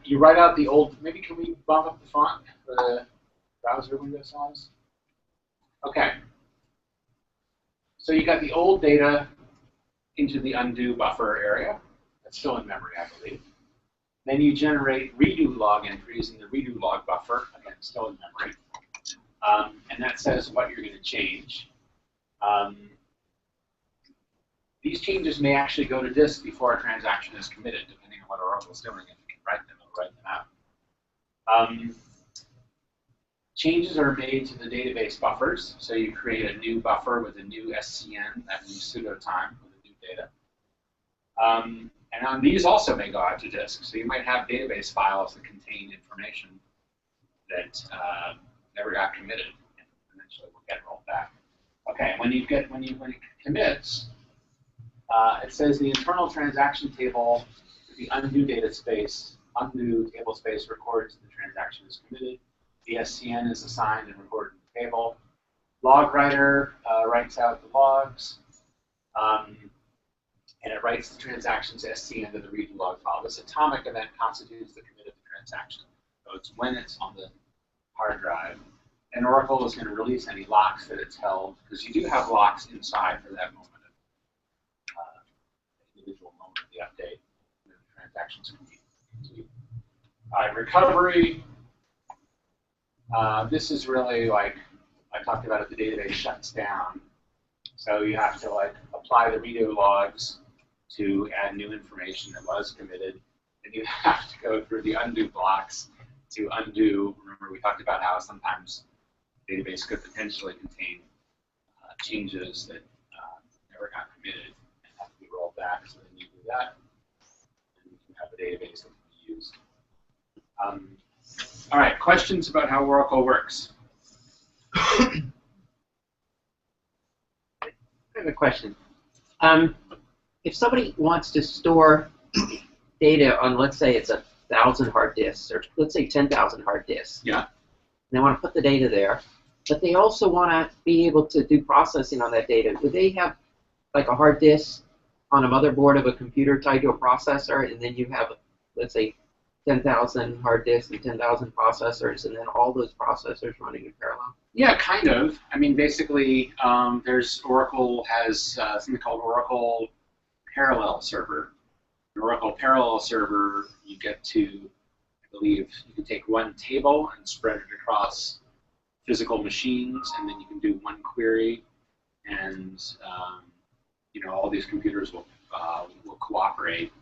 You write out the old, maybe can we bump up the font for the browser window size? Okay. So you got the old data into the undo buffer area. That's still in memory, I believe. Then you generate redo log entries in the redo log buffer, again, still in memory. And that says what you're going to change. These changes may actually go to disk before a transaction is committed, depending on what Oracle's doing. If you can write them, it'll write them out. Changes are made to the database buffers. So you create a new buffer with a new SCN, that means pseudo time with the new data. And on these also may go out to disk. So you might have database files that contain information that never got committed, and eventually will get rolled back. Okay, when it commits, it says the internal transaction table, the undo data space, undo table space records the transaction is committed. The SCN is assigned and recorded in the table. Log writer writes out the logs, and it writes the transaction's SCN to the redo log file. This atomic event constitutes the commit of the transaction. So it's when it's on the hard drive. And Oracle is going to release any locks that it's held, because you do have locks inside for that moment of individual moment of the update. And the transactions can be complete. All right, recovery. This is really like I talked about it, the database shuts down. So you have to apply the redo logs to add new information that was committed. And you have to go through the undo blocks to undo. Remember, we talked about how sometimes the database could potentially contain changes that never got committed and have to be rolled back. So then you do that, and you can have a database that can be used. All right, questions about how Oracle works? I have a question. If somebody wants to store data on, let's say it's a 1,000 hard disks, or let's say 10,000 hard disks. Yeah. And they want to put the data there, but they also want to be able to do processing on that data. Would they have like a hard disk on a motherboard of a computer tied to a processor, and then you have, let's say, 10,000 hard disks and 10,000 processors, and then all those processors running in parallel? Yeah, kind of. I mean, basically, there's Oracle has something called Oracle Parallel Server. An Oracle Parallel Server, you get to, I believe, you can take one table and spread it across physical machines, and then you can do one query, and you know, all these computers will cooperate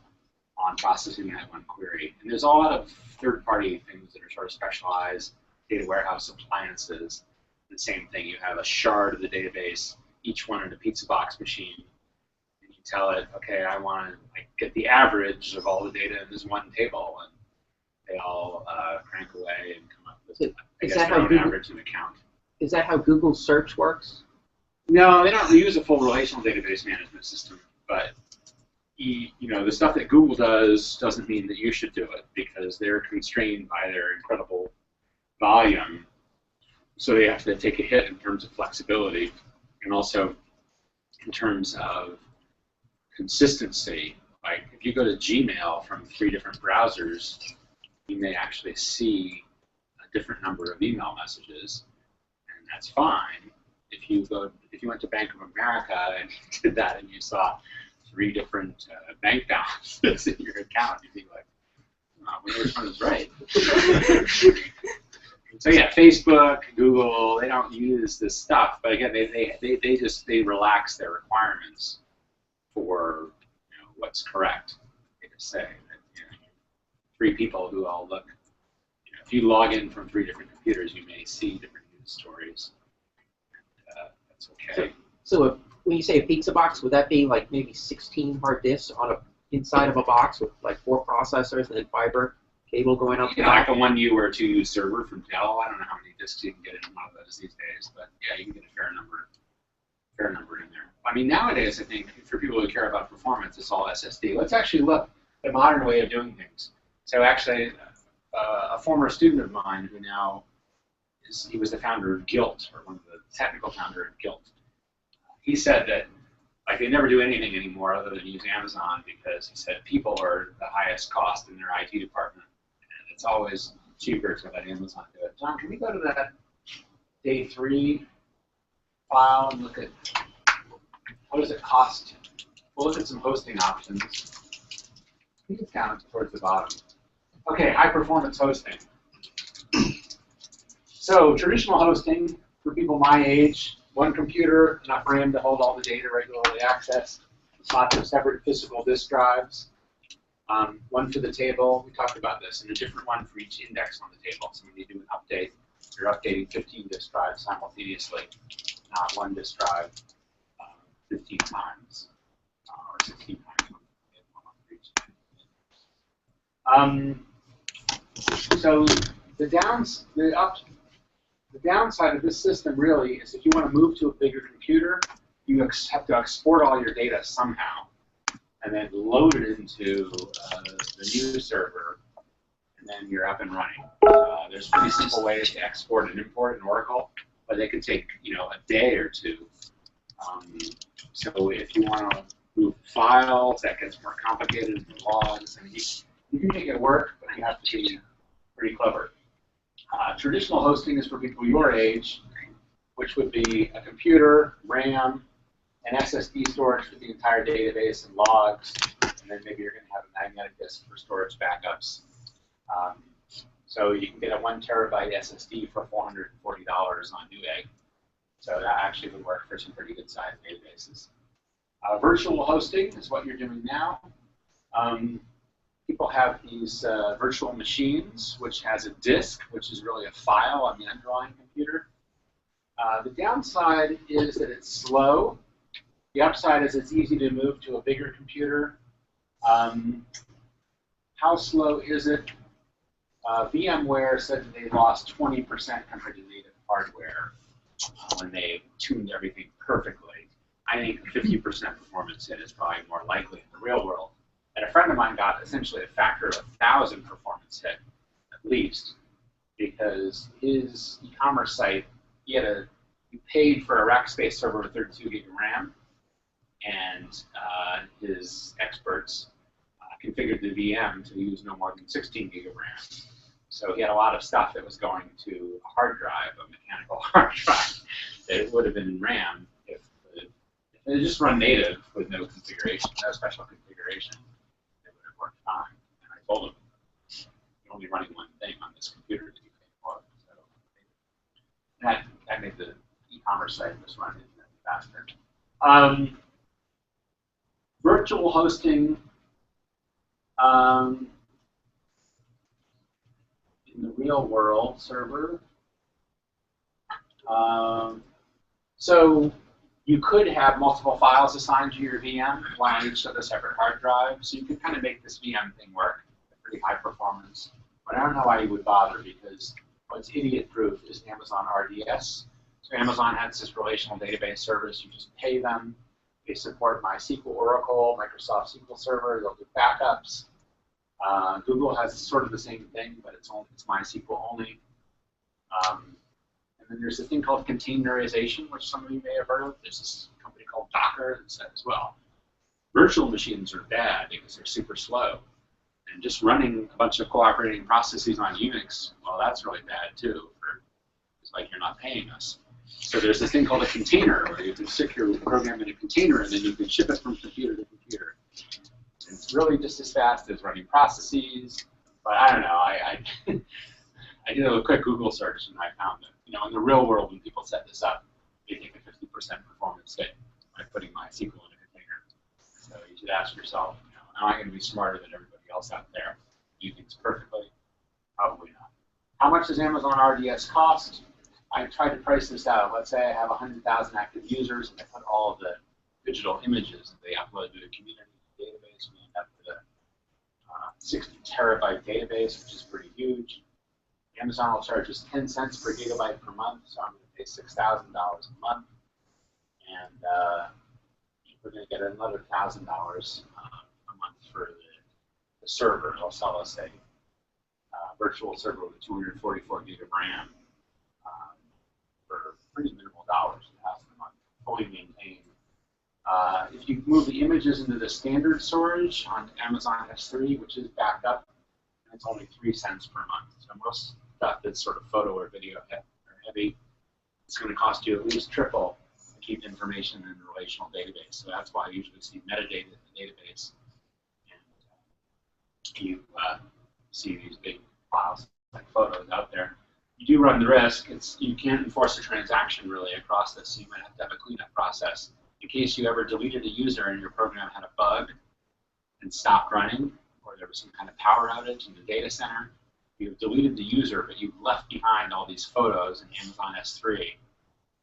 on processing that one query. And there's a lot of third-party things that are sort of specialized, data warehouse appliances. The same thing, you have a shard of the database, each one in a pizza box machine, and you tell it, okay, I want to get the average of all the data in this one table, and they all crank away and come up with, I guess, their own average and account. Is that how Google search works? No, they don't use a full relational database management system, but you know, the stuff that Google does doesn't mean that you should do it, because they're constrained by their incredible volume. So they have to take a hit in terms of flexibility, and also in terms of consistency. Like if you go to Gmail from 3 different browsers, you may actually see a different number of email messages, and that's fine. If you went to Bank of America and did that, and you saw 3 different bank balances in your account, you'd be like, oh, which one is right? So yeah, Facebook, Google, they don't use this stuff, but again, they relax their requirements for, you know, what's correct. They just say that, you know, 3 people who all look, you know, if you log in from 3 different computers, you may see different news stories. And, that's okay. So when you say a pizza box, would that be like maybe 16 hard disks on inside of a box with like 4 processors and then fiber cable going up? You know, like a 1U or 2U server from Dell. I don't know how many disks you can get in one of those these days, but yeah, you can get a fair number in there. I mean, nowadays, I think for people who care about performance, it's all SSD. Let's actually look at a modern way of doing things. So actually, a former student of mine who now he was the founder of Gilt, or one of the technical founder of Gilt. He said that like they never do anything anymore other than use Amazon, because he said people are the highest cost in their IT department, and it's always cheaper to let Amazon do it. John, can we go to that day 3 file and look at what does it cost? We'll look at some hosting options. I think it's down towards the bottom. Okay, high performance hosting. So traditional hosting for people my age, 1 computer, enough RAM to hold all the data regularly accessed, lots of separate physical disk drives, 1 for the table. We talked about this, and a different one for each index on the table. So when you do an update, you're updating 15 disk drives simultaneously, not 1 disk drive 15 times or 16 times. So the downside of this system really is if you want to move to a bigger computer, you have to export all your data somehow and then load it into the new server, and then you're up and running. There's pretty simple ways to export and import in Oracle, but they could take, you know, a day or 2. So if you want to move files, that gets more complicated than logs. I mean, you can make it work, but you have to be pretty clever. Traditional hosting is for people your age, which would be a computer, RAM, an SSD storage for the entire database and logs, and then maybe you're going to have a magnetic disk for storage backups. So you can get a 1 terabyte SSD for $440 on Newegg. So that actually would work for some pretty good sized databases. Virtual hosting is what you're doing now. People have these virtual machines, which has a disk, which is really a file on the underlying computer. The downside is that it's slow. The upside is it's easy to move to a bigger computer. How slow is it? VMware said that they lost 20% compared to native hardware when they tuned everything perfectly. I think 50% performance hit is probably more likely in the real world. And a friend of mine got essentially a factor of 1,000 performance hit, at least, because his e-commerce site, he paid for a rack space server with 32 gig of RAM, and his experts configured the VM to use no more than 16 gig of RAM. So he had a lot of stuff that was going to a hard drive, a mechanical hard drive, that it would have been in RAM if it just run native with no configuration, no special configuration. It would have worked fine. And I told him, you're only running one thing on this computer that you pay for. So that made the e-commerce site just run infinitely faster. Virtual hosting. In the real world server. So you could have multiple files assigned to your VM, one on each of the separate hard drives. So you could kind of make this VM thing work at pretty high performance. But I don't know why you would bother, because what's idiot-proof is Amazon RDS. So Amazon has this relational database service. You just pay them. They support MySQL, Oracle, Microsoft SQL Server. They'll do backups. Google has sort of the same thing, but it's MySQL only. And then there's a thing called containerization, which some of you may have heard of. There's this company called Docker that says, well, virtual machines are bad because they're super slow. And just running a bunch of cooperating processes on Unix, well, that's really bad too. It's like you're not paying us. So there's this thing called a container, where you can stick your program in a container, and then you can ship it from computer to computer. And it's really just as fast as running processes. But I don't know. I did a quick Google search, and I found that in the real world, when people set this up, they take a 50% performance hit by putting MySQL in a container. So you should ask yourself, am I going to be smarter than everybody else out there? Do things perfectly? Probably not. How much does Amazon RDS cost? I tried to price this out. Let's say I have 100,000 active users, and I put all of the digital images that they upload to the community database. We end up with a 60 terabyte database, which is pretty huge. Amazon will charge us 10 cents per gigabyte per month, so I'm going to pay $6,000 a month. And we're going to get another $1,000 a month for the server. They'll sell us a virtual server with 244 gig of RAM for pretty minimal dollars, $1,000 a month, fully maintained. If you move the images into the standard storage on Amazon S3, which is backed up, it's only 3 cents per month. So most stuff that's sort of photo or video heavy, it's going to cost you at least triple to keep information in a relational database. So that's why I usually see metadata in the database. And you see these big files like photos out there. You do run the risk. You can't enforce a transaction really across this, so you might have to have a cleanup process. In case you ever deleted a user and your program had a bug and stopped running, or there was some kind of power outage in the data center, you've deleted the user, but you've left behind all these photos in Amazon S3,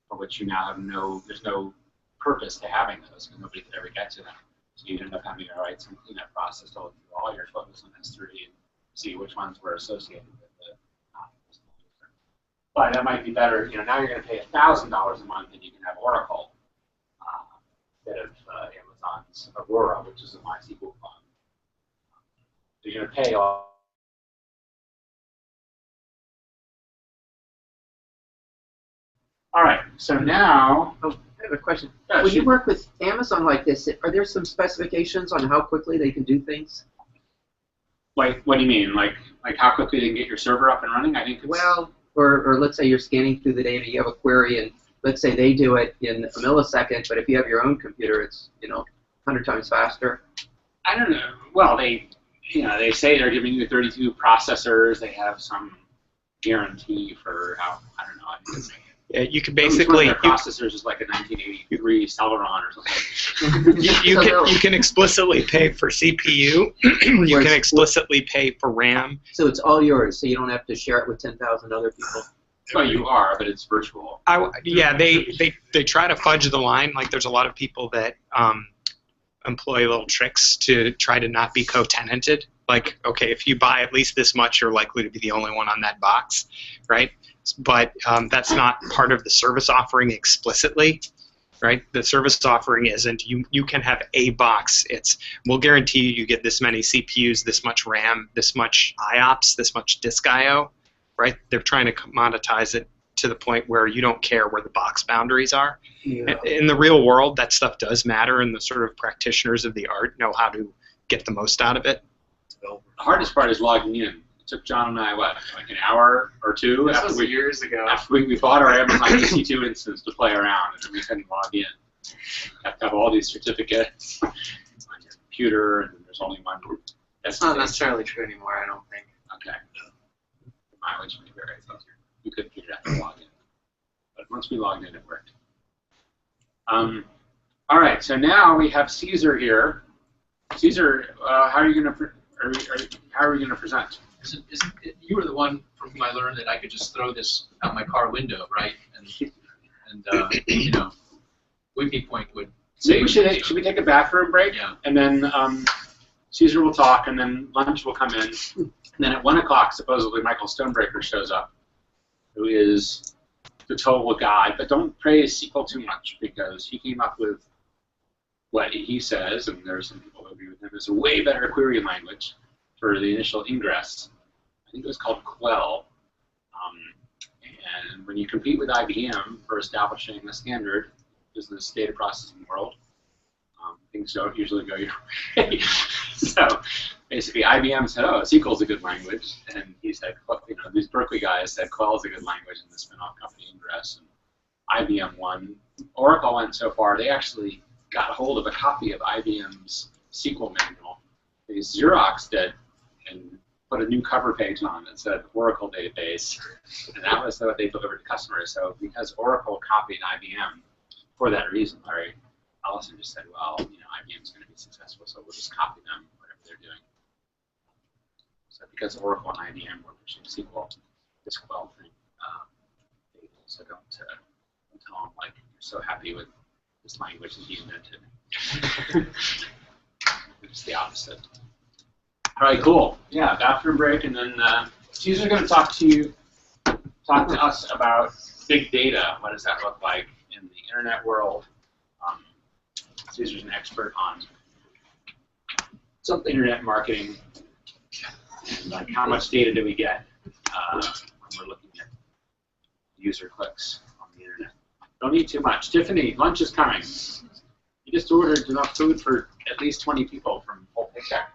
for which you now have there's no purpose to having those, because nobody could ever get to them. So you'd end up having to write some cleanup process to look through all your photos on S3 and see which ones were associated with the user. But that might be better. Now you're going to pay $1,000 a month, and you can have Oracle instead of Amazon's Aurora, which is a MySQL clone. So you're going to pay all. All right, so now. Oh, I have a question. Yeah, when you work with Amazon like this, are there some specifications on how quickly they can do things? Like, what do you mean? Like how quickly they can get your server up and running? I think it's... Well, or let's say you're scanning through the data, you have a query, and let's say they do it in a millisecond, but if you have your own computer, it's 100 times faster. I don't know. Well, they say they're giving you 32 processors. They have some guarantee for how, I don't know. I think it's Yeah, you can basically processors is like a 1983 Celeron or something. you can explicitly pay for CPU. You can explicitly pay for RAM. So it's all yours. So you don't have to share it with 10,000 other people. Well, you are, but it's virtual. Yeah, they try to fudge the line. Like there's a lot of people that employ little tricks to try to not be co-tenanted. Like, okay, if you buy at least this much, you're likely to be the only one on that box, right? But that's not part of the service offering explicitly. right? The service offering isn't you can have a box. It's we'll guarantee you get this many CPUs, this much RAM, this much IOPS, this much disk I/O, right? They're trying to commoditize it to the point where you don't care where the box boundaries are. Yeah. In the real world, that stuff does matter, and the sort of practitioners of the art know how to get the most out of it. The hardest part is logging in. It took John and I, what, like an hour or two This was years ago. after we bought our Amazon EC2 instance to play around, and then we couldn't log in. You have to have all these certificates on your computer, and there's only one. That's not necessarily true anymore, I don't think. Okay. The mileage may vary. We couldn't figure out how to log in. But once we logged in, it worked. All right, so now we have Caesar here. Caesar, how are you going to how are we going to present? You were the one from whom I learned that I could just throw this out my car window, right? And you know, Wimpy Point would. Maybe should we take a bathroom break? Yeah. And then Caesar will talk, and then lunch will come in. And then at 1 o'clock, supposedly Michael Stonebreaker shows up, who is the total guy. But don't praise SQL too much, because he came up with what he says, and there are some people who agree with him, is a way better query language for the initial ingress. I think it was called Quell. And when you compete with IBM for establishing a standard business data processing world, things don't usually go your way. So basically, IBM said, "Oh, SQL's a good language," and he said, "You know, these Berkeley guys said Quell's a good language," in the spin-off company Ingress, and IBM won. Oracle went so far; they actually got hold of a copy of IBM's SQL manual. They Xeroxed it and put a new cover page on that said Oracle database, and that was what they delivered to customers. So because Oracle copied IBM for that reason, Larry Ellison just said, well, you know, IBM's going to be successful, so we'll just copy them, whatever they're doing. So because Oracle and IBM were pushing SQL, this Quell thing, so don't tell them, like, you're so happy with this language that he invented. It's the opposite. All right, cool. Yeah, bathroom break, and then Caesar's going to talk to us about big data. What does that look like in the internet world? Caesar's an expert on some internet marketing, and like how much data do we get when we're looking at user clicks on the internet. Don't eat too much. Tiffany, lunch is coming. You just ordered enough food for at least 20 people from Whole Paycheck.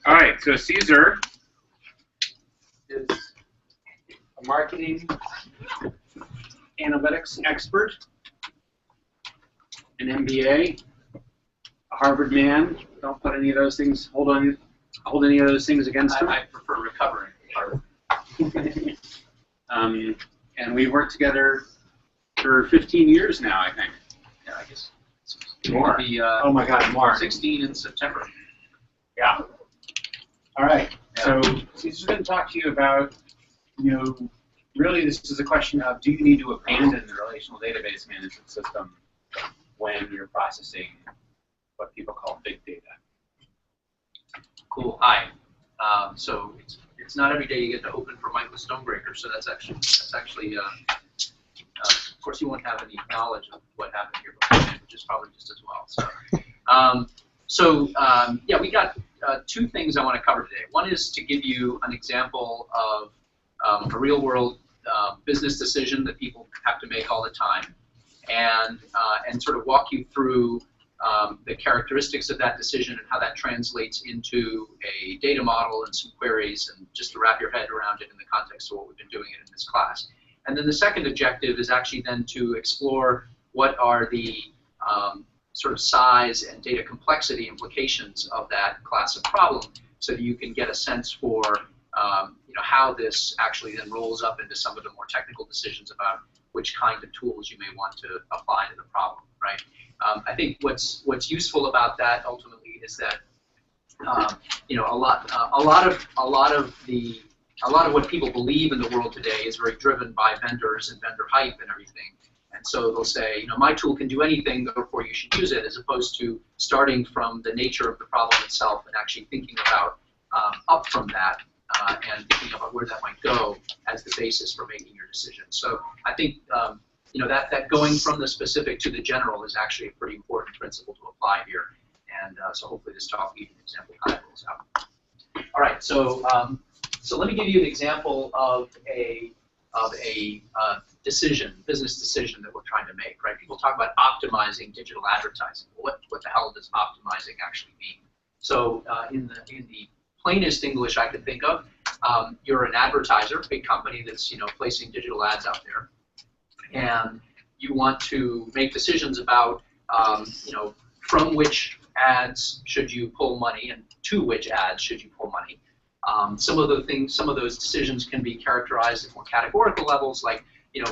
All right, so Caesar is a marketing analytics expert, an MBA, a Harvard man. Don't put any of those things, hold any of those things against him. I prefer recovering. And we worked together for 15 years now, I think. Yeah, I guess. More. Be, Oh my God, more. 16 in September. Yeah. All right. So Caesar's going to talk to you about, really this is a question of, do you need to abandon the relational database management system when you're processing what people call big data? Cool. Hi. So it's not every day you get to open for Michael Stonebreaker, so that's actually of course you won't have any knowledge of what happened here before, which is probably just as well. So yeah, we got two things I want to cover today. One is to give you an example of a real-world business decision that people have to make all the time, and sort of walk you through the characteristics of that decision and how that translates into a data model and some queries, and just to wrap your head around it in the context of what we've been doing in this class. And then the second objective is actually then to explore what are the sort of size and data complexity implications of that class of problem, so that you can get a sense for how this actually then rolls up into some of the more technical decisions about which kind of tools you may want to apply to the problem, right? I think what's useful about that ultimately is that a lot of what people believe in the world today is very driven by vendors and vendor hype and everything. And so they'll say, my tool can do anything, therefore you should use it, as opposed to starting from the nature of the problem itself and actually thinking about up from that and thinking about where that might go as the basis for making your decision. So I think that going from the specific to the general is actually a pretty important principle to apply here. And so hopefully this talk will give you an example of how that rolls out. All right, so let me give you an example of a business decision that we're trying to make, right? People talk about optimizing digital advertising. What the hell does optimizing actually mean? So in the plainest English I could think of, you're an advertiser, a big company that's placing digital ads out there, and you want to make decisions about from which ads should you pull money and to which ads should you pull money. Some of those decisions can be characterized at more categorical levels, like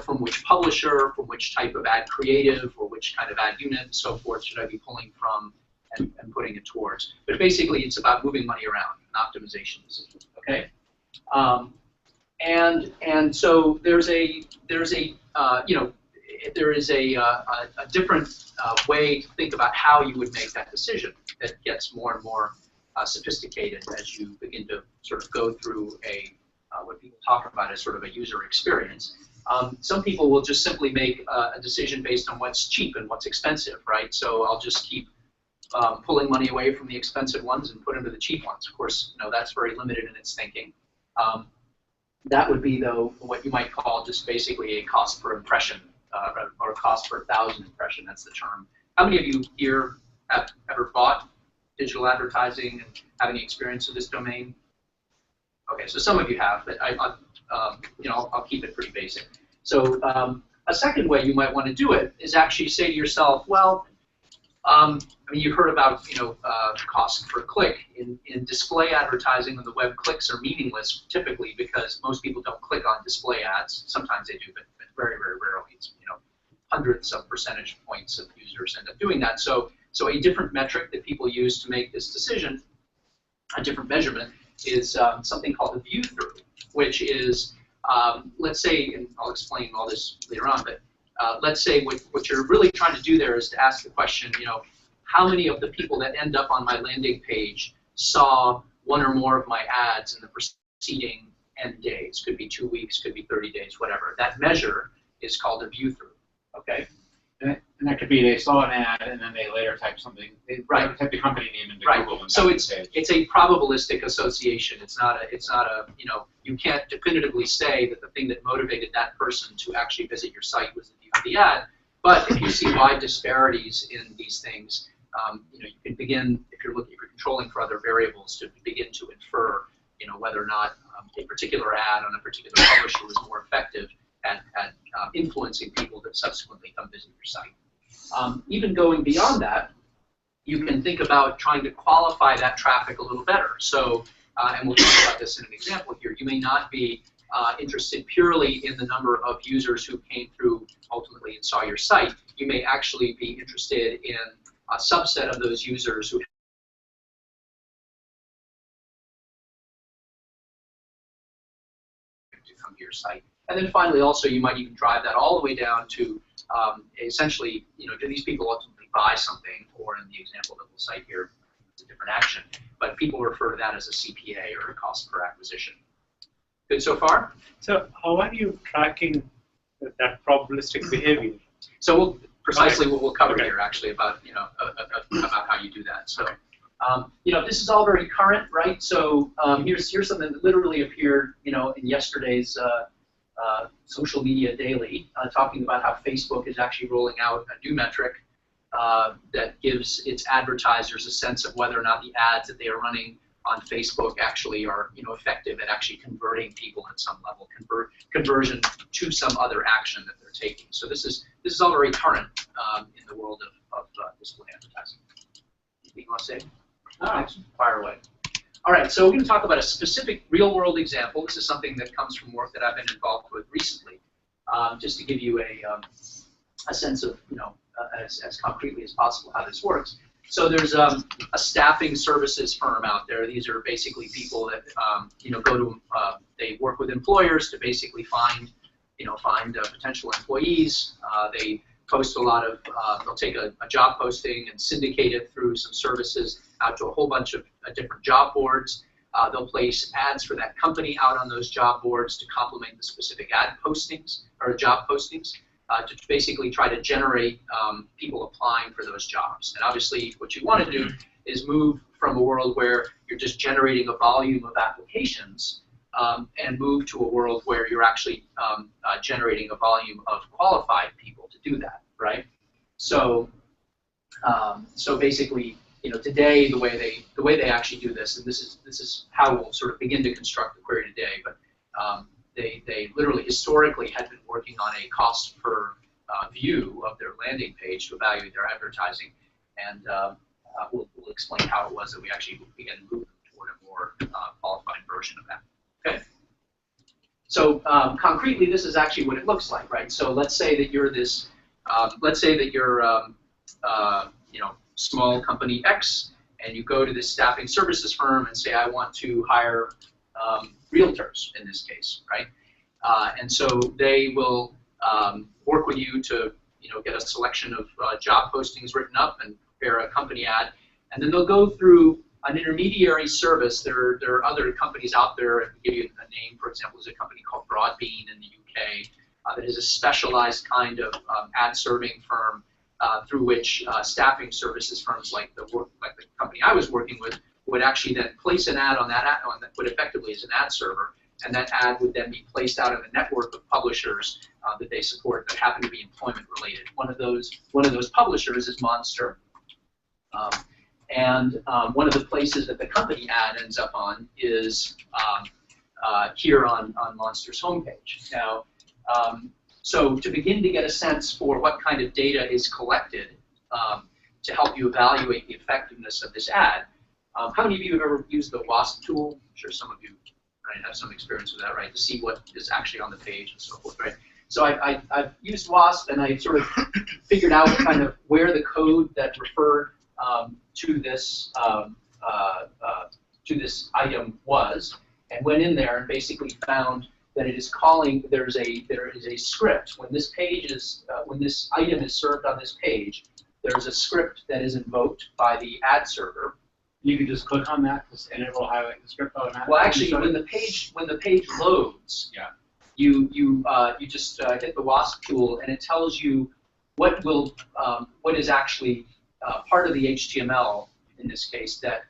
from which publisher, from which type of ad creative, or which kind of ad unit, and so forth, should I be pulling from and putting it towards. But basically, it's about moving money around, an optimization decision. Okay, and so there's a different way to think about how you would make that decision that gets more and more sophisticated as you begin to sort of go through what people talk about as sort of a user experience. Some people will just simply make a decision based on what's cheap and what's expensive, right? So I'll just keep pulling money away from the expensive ones and put into the cheap ones. Of course, that's very limited in its thinking. That would be, though, what you might call just basically a cost per impression, or a cost per 1,000 impression. That's the term. How many of you here have ever bought digital advertising and have any experience with this domain? Okay, so some of you have, but I'll keep it pretty basic. So a second way you might want to do it is actually say to yourself, well, I mean, you've heard about cost per click. In display advertising on the web, clicks are meaningless typically because most people don't click on display ads. Sometimes they do, but very, very rarely. It's hundreds of percentage points of users end up doing that. So a different metric that people use to make this decision, a different measurement, is something called a view-through, which is, let's say, and I'll explain all this later on, but let's say what you're really trying to do there is to ask the question, how many of the people that end up on my landing page saw one or more of my ads in the preceding n days? Could be 2 weeks, could be 30 days, whatever. That measure is called a view-through. Okay. And that could be they saw an ad and then they later type something. They type the company name into Google. And so it's a probabilistic association. It's not a you can't definitively say that the thing that motivated that person to actually visit your site was the view of the ad. But if you see wide disparities in these things, you can begin, if you're controlling for other variables to begin to infer, whether or not a particular ad on a particular publisher was more effective at influencing people that subsequently come visit your site. Even going beyond that, you can think about trying to qualify that traffic a little better. So, and we'll talk about this in an example here. You may not be interested purely in the number of users who came through ultimately and saw your site. You may actually be interested in a subset of those users who to come to your site. And then finally, also, you might even drive that all the way down to essentially, do these people ultimately buy something, or in the example that we'll cite here, it's a different action. But people refer to that as a CPA, or a cost per acquisition. Good so far? So how are you tracking that probabilistic behavior? So precisely what we'll cover here, actually, about about how you do that. So this is all very current, right? So here's something that literally appeared, in yesterday's Social Media Daily, talking about how Facebook is actually rolling out a new metric that gives its advertisers a sense of whether or not the ads that they are running on Facebook actually are effective at actually converting people at some level, conversion to some other action that they're taking. So this is all very current in the world of display advertising. Anything you want to say? Thanks. Fire away. All right, so we're going to talk about a specific real-world example. This is something that comes from work that I've been involved with recently, just to give you a sense of, as concretely as possible how this works. So there's a staffing services firm out there. These are basically people that go to they work with employers to basically find potential employees. They post a lot of they'll take a job posting and syndicate it through some services out to a whole bunch of different job boards. They'll place ads for that company out on those job boards to complement the specific ad postings or job postings. To basically try to generate people applying for those jobs. And obviously what you want to do is move from a world where you're just generating a volume of applications and move to a world where you're actually generating a volume of qualified people to do that, right? So so basically, today the way they actually do this, and this is how we'll sort of begin to construct the query today, but they literally historically had been working on a cost per view of their landing page to evaluate their advertising, and we'll explain how it was that we actually began to move toward a more qualified version of that. Okay. So concretely, this is actually what it looks like, right? So let's say that you're this, small company X, and you go to this staffing services firm and say, I want to hire realtors in this case, right? And so they will work with you to get a selection of job postings written up and prepare a company ad, and then they'll go through an intermediary service. There are other companies out there. I can give you a name, for example. There's a company called Broadbean in the UK that is a specialized kind of ad serving firm through which staffing services firms like the company I was working with would actually then place an ad on that what effectively is an ad server, and that ad would then be placed out in a network of publishers that they support that happen to be employment related. One of those publishers is Monster, and one of the places that the company ad ends up on is here on Monster's homepage. Now, so to begin to get a sense for what kind of data is collected to help you evaluate the effectiveness of this ad. How many of you have ever used the WASP tool? I'm sure some of you have some experience with that, right? To see what is actually on the page and so forth, right? So I've used WASP, and I sort of figured out kind of where the code that referred to this item was, and went in there and basically found that it is calling. There is a script when this page is when this item is served on this page. There's a script that is invoked by the ad server. You can just click on that, and it will highlight the script automatically. Well, actually, when the page loads, yeah, you just hit the WASP tool, and it tells you what is actually part of the HTML in this case. That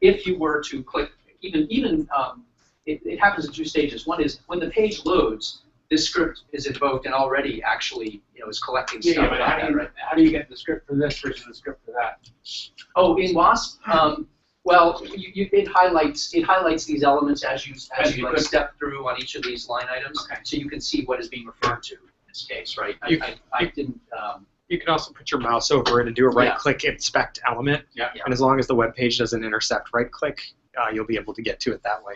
if you were to click, it happens in two stages. One is when the page loads, this script is invoked and already actually is collecting stuff. Yeah, but how do you get the script for this versus the script for that? Oh, in WASP, Well, it highlights these elements as you like step through on each of these line items, so you can see what is being referred to in this case, right? I didn't. You can also put your mouse over it and do a right-click inspect element, and as long as the web page doesn't intercept right-click, you'll be able to get to it that way.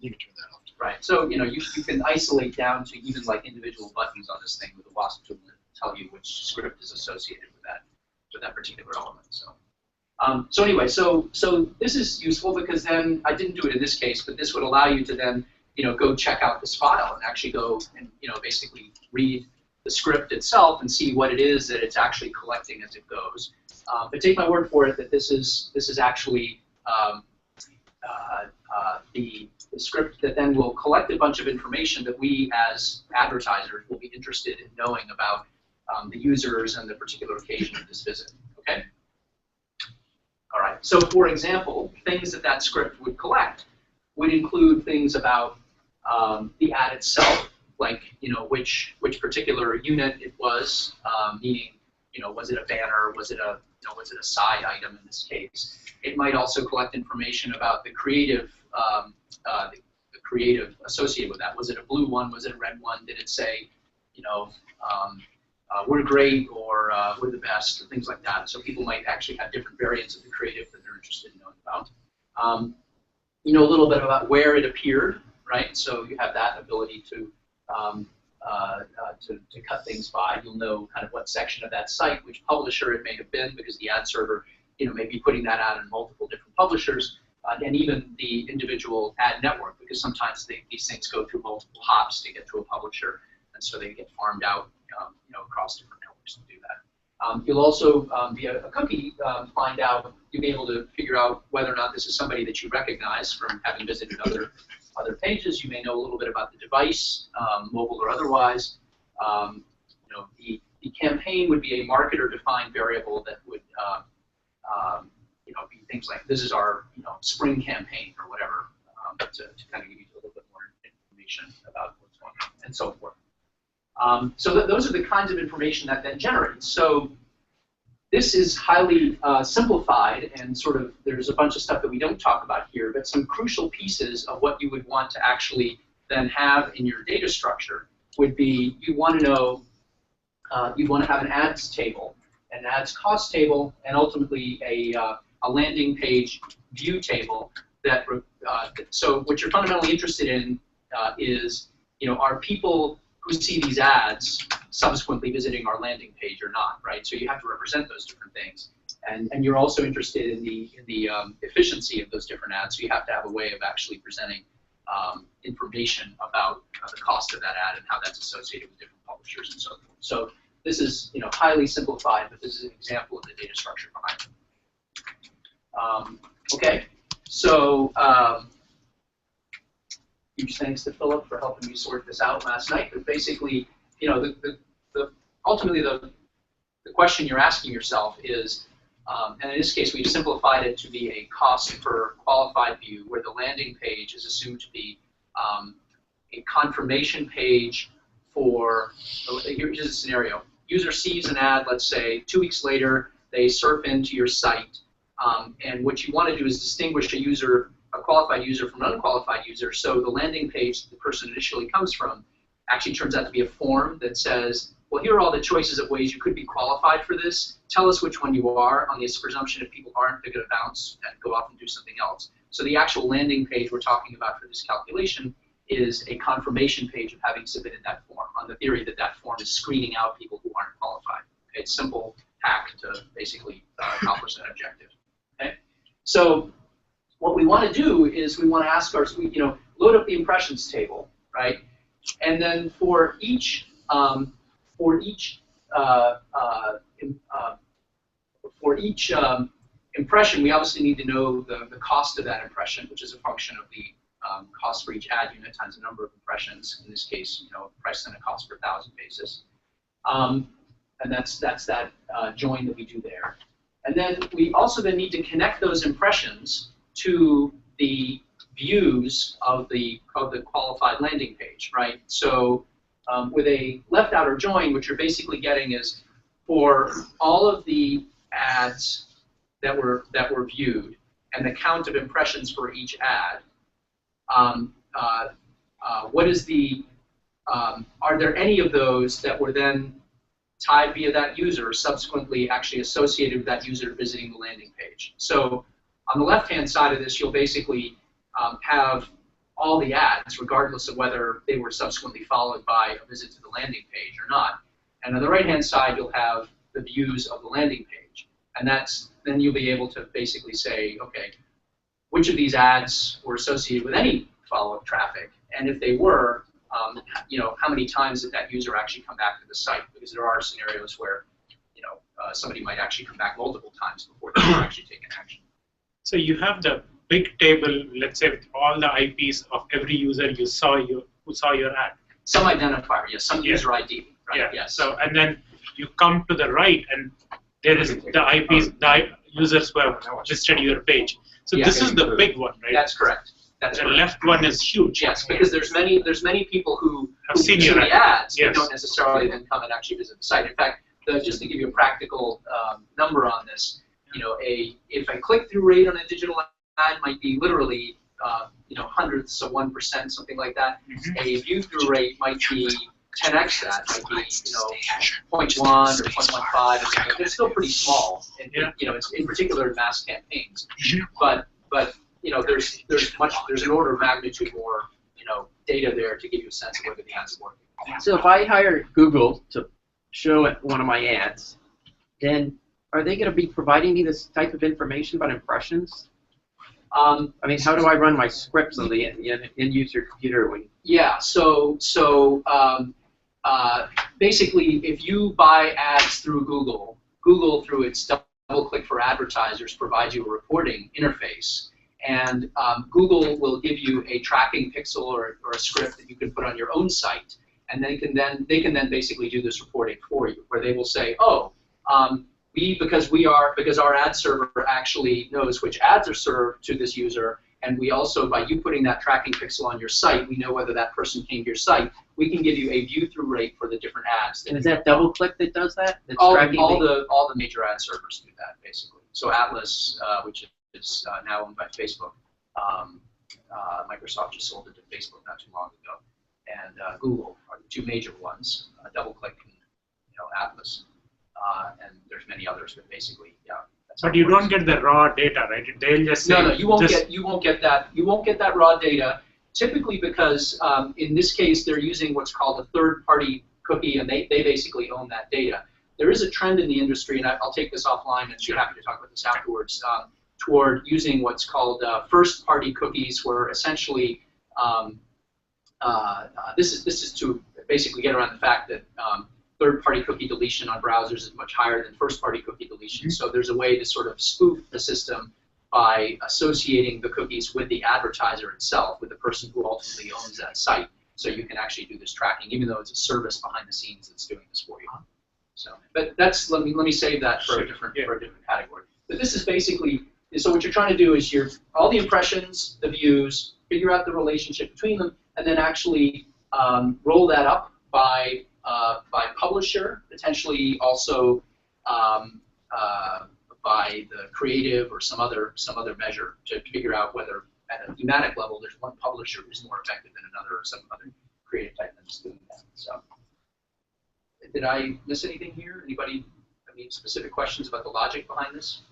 You can turn that off. Right. So you can isolate down to even like individual buttons on this thing with the WASP tool and tell you which script is associated with that particular element. So anyway, so this is useful because then I didn't do it in this case, but this would allow you to then go check out this file and actually go and basically read the script itself and see what it is that it's actually collecting as it goes. But take my word for it that this is actually the script that then will collect a bunch of information that we as advertisers will be interested in knowing about the users and the particular occasion of this visit. Okay. All right. So for example, things that script would collect would include things about the ad itself, like which particular unit it was, meaning was it a banner, was it a side item in this case. It might also collect information about the creative associated with that. Was it a blue one? Was it a red one? Did it say we're great or we're the best, or things like that. So people might actually have different variants of the creative that they're interested in knowing about. A little bit about where it appeared, right? So you have that ability to cut things by. You'll know kind of what section of that site, which publisher it may have been, because the ad server, may be putting that out in multiple different publishers, and even the individual ad network, because sometimes these things go through multiple hops to get to a publisher, and so they get farmed out, across different networks to do that. You'll also, via a cookie, you'll be able to figure out whether or not this is somebody that you recognize from having visited other pages. You may know a little bit about the device, mobile or otherwise. The campaign would be a marketer-defined variable that would be things like, this is our spring campaign or whatever, to kind of give you a little bit more information about what's going on and so forth. So those are the kinds of information that generates. So this is highly simplified, and sort of there's a bunch of stuff that we don't talk about here, but some crucial pieces of what you would want to actually then have in your data structure would be, you want to know, you want to have an ads table, an ads cost table, and ultimately a landing page view table. So what you're fundamentally interested in is, are people who see these ads subsequently visiting our landing page or not, right? So you have to represent those different things, and you're also interested in the efficiency of those different ads. So you have to have a way of actually presenting information about the cost of that ad and how that's associated with different publishers and so forth. So this is highly simplified, but this is an example of the data structure behind it. Okay, so. Huge thanks to Philip for helping me sort this out last night. But basically, ultimately the question you're asking yourself is, and in this case we've simplified it to be a cost per qualified view, where the landing page is assumed to be a confirmation page for. Here's a scenario: user sees an ad, let's say 2 weeks later, they surf into your site, and what you want to do is distinguish a qualified user from an unqualified user. So the landing page that the person initially comes from actually turns out to be a form that says, well, here are all the choices of ways you could be qualified for this. Tell us which one you are, on the presumption if people aren't, they're going to bounce and go off and do something else. So the actual landing page we're talking about for this calculation is a confirmation page of having submitted that form, on the theory that that form is screening out people who aren't qualified. Okay, it's a simple hack to basically accomplish that objective. Okay, so what we want to do is we want to ask load up the impressions table, right? And then for each impression, we obviously need to know the cost of that impression, which is a function of the cost for each ad unit times the number of impressions. In this case, price on a cost per 1,000 basis, and that's that join that we do there. And then we also then need to connect those impressions to the views of the qualified landing page, right? So with a left outer join, what you're basically getting is, for all of the ads that were viewed, and the count of impressions for each ad, what is the, are there any of those that were then tied via that user, subsequently actually associated with that user visiting the landing page? So on the left-hand side of this, you'll basically have all the ads, regardless of whether they were subsequently followed by a visit to the landing page or not. And on the right-hand side, you'll have the views of the landing page. And then you'll be able to basically say, okay, which of these ads were associated with any follow-up traffic? And if they were, how many times did that user actually come back to the site? Because there are scenarios where, somebody might actually come back multiple times before they actually take an action. So you have the big table, let's say, with all the IPs of every user who saw your ad. Some identifier, yes, some user ID, right? Yeah. Yes. So and then you come to the right, and there is the IPs, the users who have visited your page. So this is the big one, right? That's correct. That's the correct. left one is huge. Yes, because there's many people who seen see your the ads, yes. but don't necessarily then come and actually visit the site. In fact, just to give you a practical number on this, if a click-through rate on a digital ad might be literally hundredths of 1%, something like that. Mm-hmm. A view-through rate might be 10x that, might be 0.1 or 0.15. It's still pretty small. And, it's in particular in mass campaigns. Mm-hmm. But there's an order of magnitude more data there to give you a sense of whether the ads are working. So if I hire Google to show one of my ads, then are they going to be providing me this type of information about impressions? I mean, how do I run my scripts on the end-user computer? Yeah, so basically, if you buy ads through Google, Google, through its double-click for advertisers, provides you a reporting interface. And Google will give you a tracking pixel or a script that you can put on your own site, and they can then basically do this reporting for you, where they will say, oh, because our ad server actually knows which ads are served to this user, and we also, by you putting that tracking pixel on your site, we know whether that person came to your site. We can give you a view-through rate for the different ads. And is that DoubleClick that does that? That's all tracking the major ad servers do that, basically. So Atlas, which is now owned by Facebook, Microsoft just sold it to Facebook not too long ago, and Google are the two major ones, DoubleClick and Atlas. And there's many others, but basically, yeah. But you don't get the raw data, right? They'll just say no, you won't get that. You won't get that raw data, typically because in this case they're using what's called a third-party cookie, and they basically own that data. There is a trend in the industry, and I'll take this offline and be happy to talk about this afterwards, toward using what's called first-party cookies, where essentially this is to basically get around the fact that third-party cookie deletion on browsers is much higher than first-party cookie deletion. So there's a way to sort of spoof the system by associating the cookies with the advertiser itself, with the person who ultimately owns that site. So you can actually do this tracking, even though it's a service behind the scenes that's doing this for you. So, but that's let me save that for a different category. But this is basically, so what you're trying to do is all the impressions, the views, figure out the relationship between them, and then actually roll that up by publisher, potentially also by the creative or some other measure to figure out whether at a thematic level there's one publisher who's more effective than another, or some other creative type that's doing that. So, did I miss anything here? Anybody have any specific questions about the logic behind this?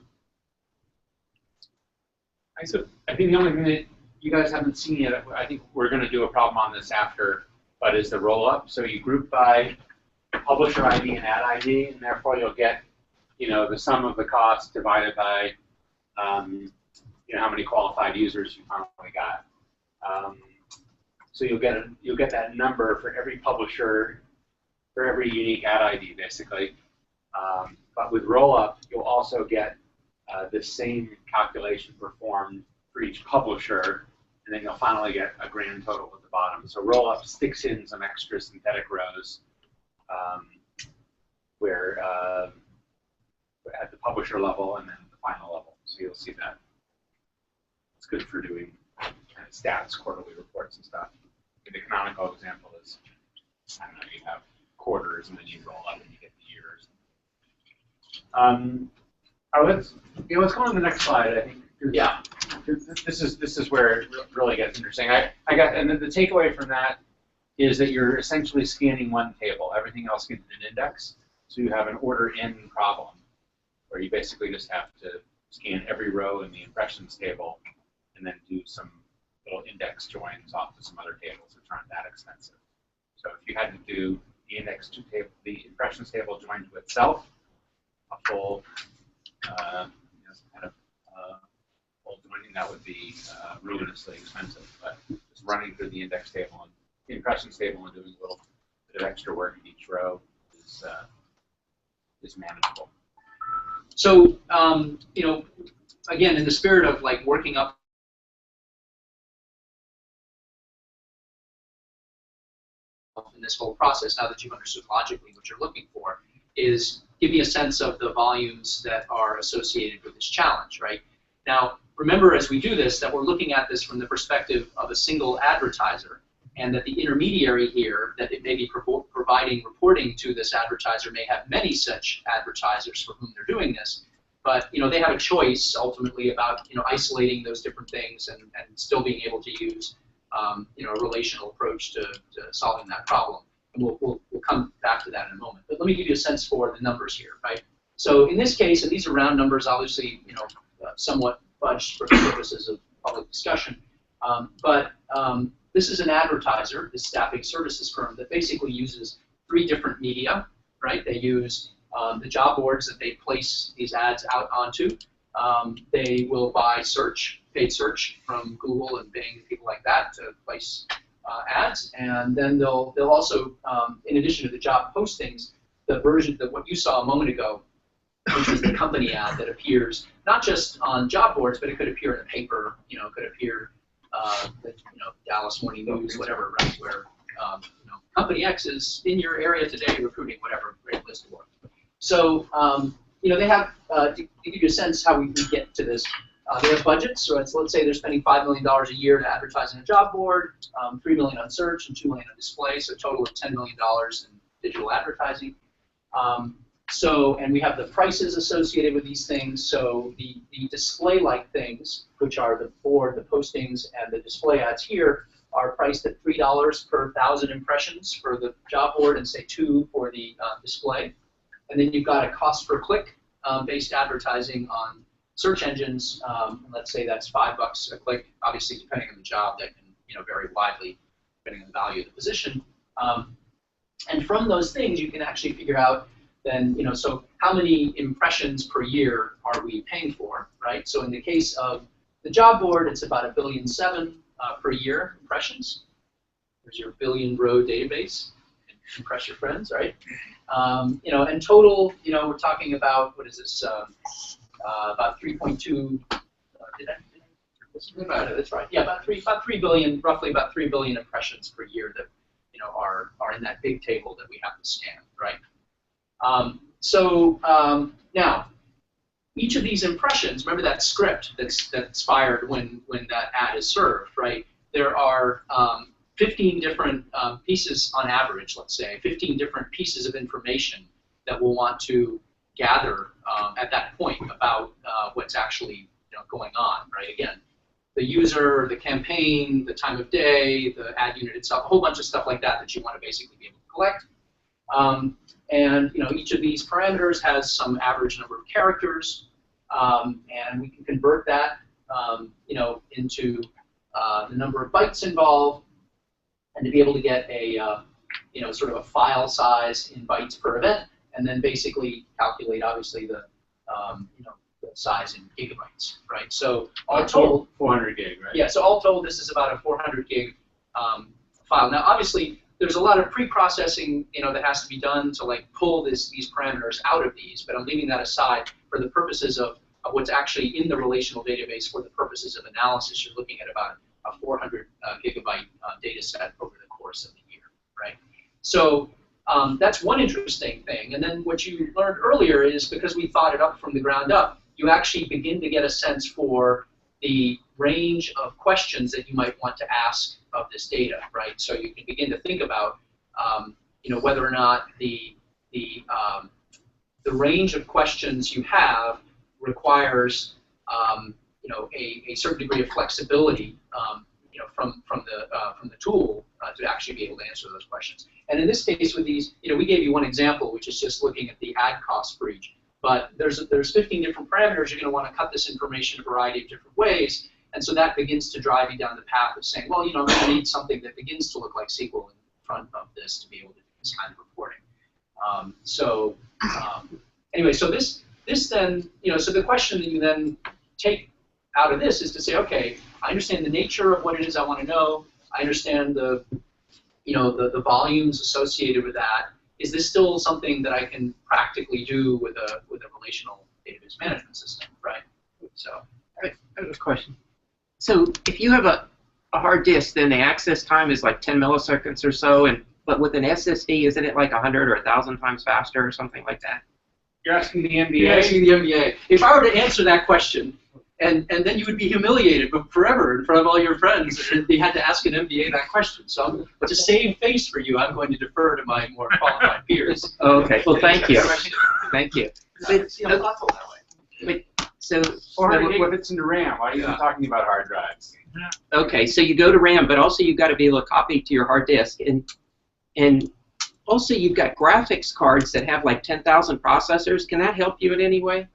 I think the only thing that you guys haven't seen yet, I think we're going to do a problem on this after, but is the roll-up. So you group by publisher ID and ad ID, and therefore you'll get, the sum of the cost divided by, how many qualified users you finally got. So you'll get that number for every publisher, for every unique ad ID, basically. But with roll-up, you'll also get the same calculation performed for each publisher, and then you'll finally get a grand total at the bottom. So roll-up sticks in some extra synthetic rows where at the publisher level and then the final level. So you'll see that. It's good for doing stats, quarterly reports, and stuff. The canonical example is, I don't know, you have quarters and then you roll up and you get the years. Let's go on to the next slide. I think Yeah. This is where it really gets interesting. I got, and the takeaway from that is that you're essentially scanning one table. Everything else gets an index. So you have an order in problem where you basically just have to scan every row in the impressions table and then do some little index joins off to some other tables, which aren't that expensive. So if you had to do the index to table, the impressions table joined to itself, a full kind of full joining, that would be ruinously expensive. But just running through the index table and the impressions table and doing a little bit of extra work in each row is manageable. So, again, in the spirit of like working up in this whole process, now that you've understood logically what you're looking for, is give me a sense of the volumes that are associated with this challenge, right? Now, remember as we do this that we're looking at this from the perspective of a single advertiser, and that the intermediary here that it may be providing reporting to this advertiser may have many such advertisers for whom they're doing this, but they have a choice ultimately about isolating those different things and still being able to use a relational approach to solving that problem. And we'll come back to that in a moment. But let me give you a sense for the numbers here, right? So in this case, and these are round numbers, obviously somewhat fudged for the purposes of public discussion, but this is an advertiser, this staffing services firm, that basically uses 3 different media, right? They use the job boards that they place these ads out onto. They will buy paid search from Google and Bing and people like that to place ads, and then they'll also, in addition to the job postings, the version that what you saw a moment ago, which is the company ad that appears not just on job boards, but it could appear in a paper, it could appear Dallas Morning News, whatever, right? Where company X is in your area today recruiting, whatever, great list of work. So they have to give you a sense how we get to this. They have budgets, so let's say they're spending $5 million a year to advertise on a job board, $3 million on search, and $2 million on display, so a total of $10 million in digital advertising. And we have the prices associated with these things. So the display-like things, which are the board, the postings, and the display ads here, are priced at $3 per 1,000 impressions for the job board and say $2 for the display. And then you've got a cost per click based advertising on search engines. Let's say that's $5 a click. Obviously, depending on the job, that can vary widely depending on the value of the position. And from those things, you can actually figure out then, so how many impressions per year are we paying for, right? So in the case of the job board, it's about 1.7 billion per year impressions. There's your billion row database. Impress your friends, right? And total, we're talking about, what is this, about 3.2, that's right. Yeah, about 3 billion, roughly about 3 billion impressions per year that, are in that big table that we have to scan, right? Now, each of these impressions, remember that script that's fired when that ad is served, right? There are 15 different pieces on average, let's say, 15 different pieces of information that we'll want to gather at that point about what's actually going on, right? Again, the user, the campaign, the time of day, the ad unit itself, a whole bunch of stuff like that that you want to basically be able to collect. And each of these parameters has some average number of characters, and we can convert that into the number of bytes involved, and to be able to get a sort of a file size in bytes per event, and then basically calculate obviously the the size in gigabytes, right? So all told, 400 gig, right? Yeah. So all told, this is about a 400 gig file. Now, obviously, there's a lot of pre-processing, that has to be done to like pull these parameters out of these, but I'm leaving that aside for the purposes of what's actually in the relational database. For the purposes of analysis, you're looking at about a 400 gigabyte data set over the course of the year, right? So that's one interesting thing. And then what you learned earlier is because we thought it up from the ground up, you actually begin to get a sense for the range of questions that you might want to ask of this data, right? So you can begin to think about, whether or not the range of questions you have requires, a certain degree of flexibility, from the tool to actually be able to answer those questions. And in this case, with these, we gave you one example, which is just looking at the ad cost for each. But there's 15 different parameters. You're going to want to cut this information a variety of different ways, and so that begins to drive you down the path of saying, well, I'm going to need something that begins to look like SQL in front of this to be able to do this kind of reporting. Anyway, so this then, so the question that you then take out of this is to say, okay, I understand the nature of what it is I want to know. I understand the volumes associated with that. Is this still something that I can practically do with a relational database management system, right? So I have a question. So if you have a hard disk, then the access time is like 10 milliseconds or so, but with an SSD, isn't it like 100 or 1,000 times faster or something like that? You're asking the MBA? You're asking the MBA. If I were to answer that question, and then you would be humiliated forever in front of all your friends if you had to ask an MBA that question. So to save face for you, I'm going to defer to my more qualified peers. Okay. Well, thank you. Thank you. It's thoughtful that way. So, what fits into RAM? Why are you talking about hard drives? Okay, so you go to RAM, but also you've got to be able to copy to your hard disk, and also you've got graphics cards that have like 10,000 processors. Can that help you in any way?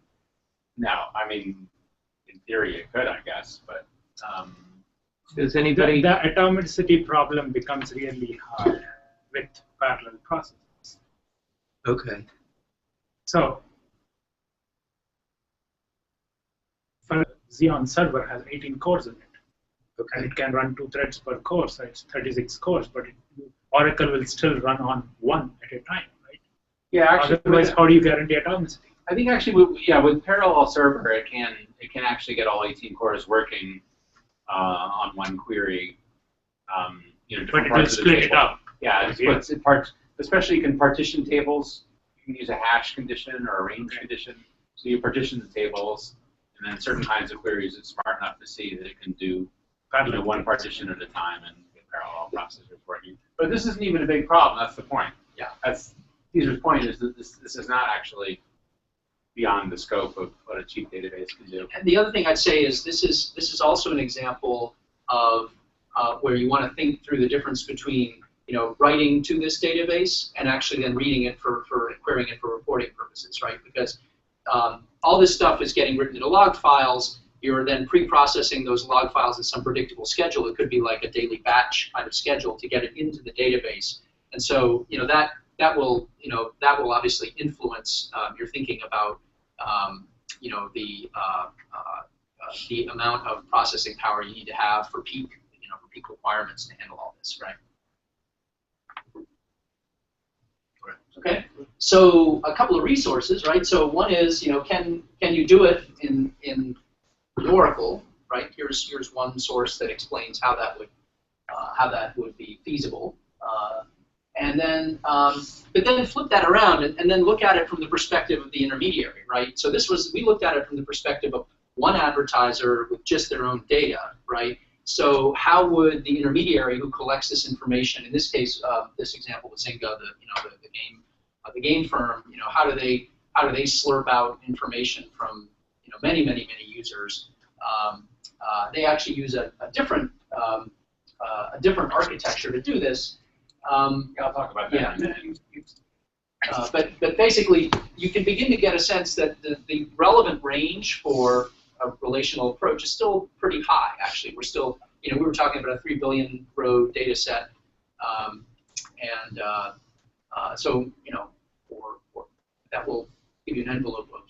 No, I mean, in theory it could, I guess, but does anybody? The atomicity problem becomes really hard with parallel processes. Okay. So, Xeon server has 18 cores in it. Okay. And it can run 2 threads per core, so it's 36 cores, but Oracle will still run on one at a time, right? Yeah, actually. Otherwise, how do you guarantee atomicity? I think actually, with parallel server, it can actually get all 18 cores working on one query. But it will split it up. Yeah, it splits it parts. Especially you can partition tables. You can use a hash condition or a range condition. So you partition the tables, and then certain kinds of queries it's smart enough to see that it can do one partition at a time and get parallel processors working. But this isn't even a big problem. That's the point. Yeah. That's Peter's point, is that this is not actually beyond the scope of what a cheap database can do. And the other thing I'd say is this is also an example of where you want to think through the difference between writing to this database and actually then reading it for querying it for reporting purposes, right? Because all this stuff is getting written into log files. You're then pre-processing those log files in some predictable schedule. It could be like a daily batch kind of schedule to get it into the database. And so that will obviously influence your thinking about the amount of processing power you need to have for peak requirements to handle all this, right? Okay, so a couple of resources, right? So one is, can you do it in Oracle, right? Here's one source that explains how that would be feasible, and then but then flip that around and then look at it from the perspective of the intermediary, right? So we looked at it from the perspective of one advertiser with just their own data, right? So how would the intermediary who collects this information, in this case, this example with Zynga, the game firm, how do they slurp out information from many users? They actually use a different architecture to do this. I'll talk about that in a minute. But basically, you can begin to get a sense that the relevant range for a relational approach is still pretty high. Actually, we're still, we were talking about a 3 billion row data set, so that will give you an envelope of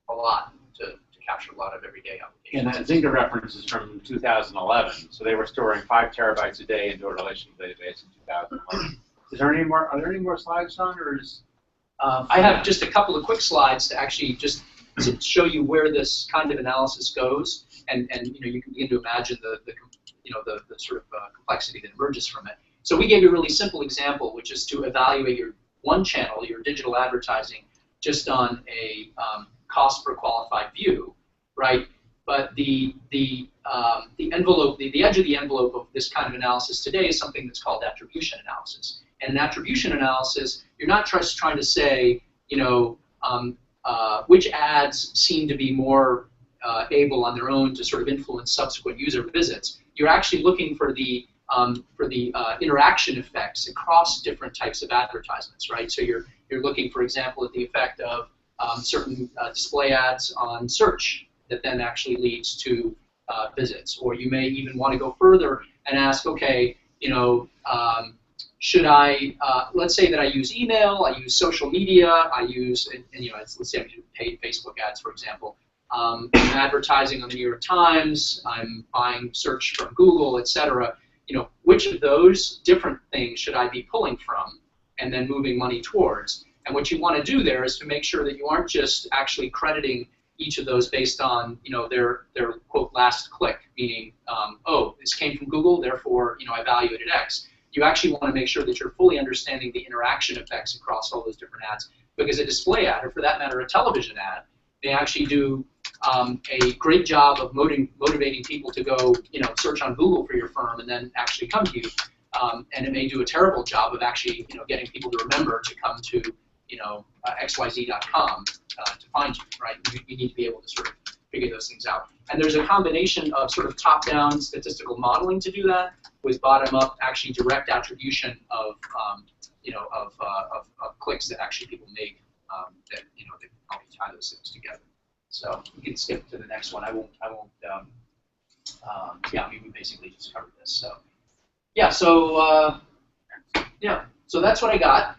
a lot to capture a lot of everyday applications. And that Zynga reference is from 2011, so they were storing 5 terabytes a day into a relational database in 2011. Are there any more slides, John, or is? I have just a couple of quick slides to actually just to show you where this kind of analysis goes, and you can begin to imagine the sort of complexity that emerges from it. So we gave you a really simple example, which is to evaluate your one channel, your digital advertising, just on a cost per qualified view, right? But the envelope, the edge of the envelope of this kind of analysis today is something that's called attribution analysis. And in attribution analysis, you're not just trying to say, which ads seem to be more able on their own to sort of influence subsequent user visits. You're actually looking for the interaction effects across different types of advertisements, right? So you're looking, for example, at the effect of certain display ads on search that then actually leads to visits. Or you may even want to go further and ask, okay, should I, let's say that I use email, I use social media, I use, let's say I'm doing paid Facebook ads, for example. I'm advertising on the New York Times, I'm buying search from Google, etc. Which of those different things should I be pulling from and then moving money towards? And what you want to do there is to make sure that you aren't just actually crediting each of those based on their quote last click, meaning oh, this came from Google, therefore I value it at X. You actually want to make sure that you're fully understanding the interaction effects across all those different ads, because a display ad, or for that matter a television ad, they actually do a great job of motivating people to go search on Google for your firm and then actually come to you, and it may do a terrible job of actually getting people to remember to come to xyz.com to find you, right? You need to be able to sort of figure those things out. And there's a combination of sort of top-down statistical modeling to do that, with bottom-up actually direct attribution of clicks that actually people make that that help you tie those things together. So we can skip to the next one. I won't. Yeah, we basically just covered this. So yeah. So So that's what I got.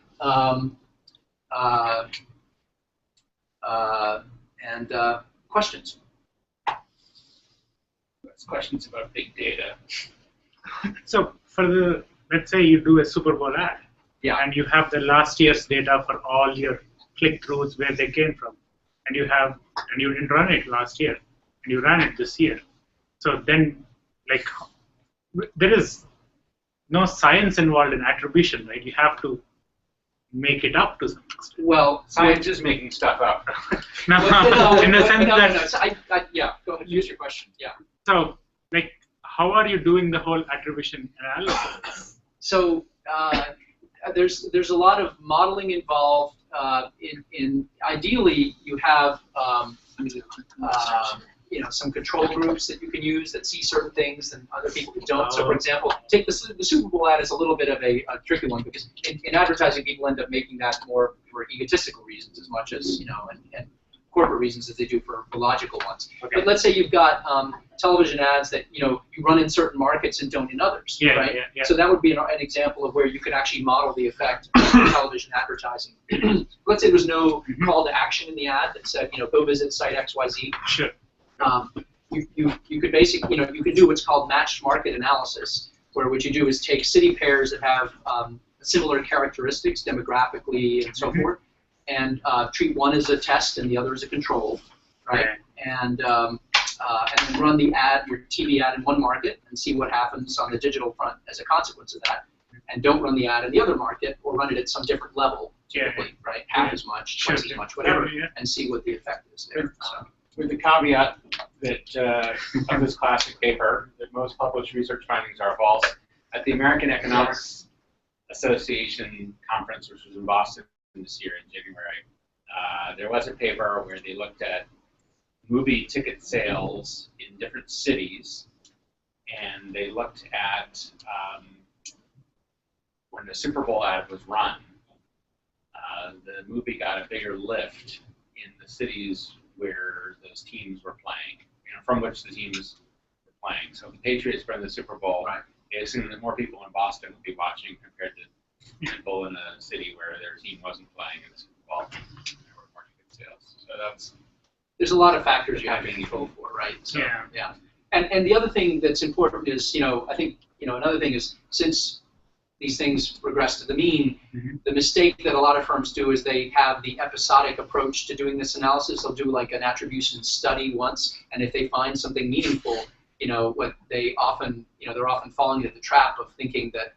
Questions? Questions about big data. So for let's say you do a Super Bowl ad, yeah, and you have the last year's data for all your click-throughs where they came from, and you didn't run it last year, and you ran it this year. So then, there is no science involved in attribution, right? You have to make it up to some extent. Well, science is making stuff up. No, in the sense that. Yeah, go ahead. Use your question. Yeah. So, how are you doing the whole attribution analysis? So there's a lot of modeling involved. In ideally, you have some control groups that you can use that see certain things and other people who don't. So, for example, take the Super Bowl ad as a little bit of a tricky one, because in advertising, people end up making that more for egotistical reasons as much as and corporate reasons as they do for logical ones. Okay. But let's say you've got television ads that you run in certain markets and don't in others, right? Yeah. So that would be an example of where you could actually model the effect of television advertising. Let's say there's no call to action in the ad that said go visit site XYZ. Sure. You could basically you could do what's called matched market analysis, where what you do is take city pairs that have similar characteristics demographically and so forth, and treat one as a test and the other as a control, right? And then run the ad, your TV ad, in one market and see what happens on the digital front as a consequence of that. And don't run the ad in the other market, or run it at some different level, typically, right? Half as much, twice as much, whatever, and see what the effect is there. So. With the caveat that of this classic paper, that most published research findings are false. At the American Economics Association conference, which was in Boston this year in January, there was a paper where they looked at movie ticket sales in different cities, and they looked at when the Super Bowl ad was run, the movie got a bigger lift in the cities where those teams were playing, from which the teams were playing. So if the Patriots run the Super Bowl, right, they assume that more people in Boston would be watching compared to people in a city where their team wasn't playing in the Super Bowl. There were more ticket sales. So there's a lot of factors you have to control for, right? So, yeah. And the other thing that's important is, I think, another thing is, since these things regress to the mean, the mistake that a lot of firms do is they have the episodic approach to doing this analysis. They'll do like an attribution study once, and if they find something meaningful, what they often, they're often falling into the trap of thinking that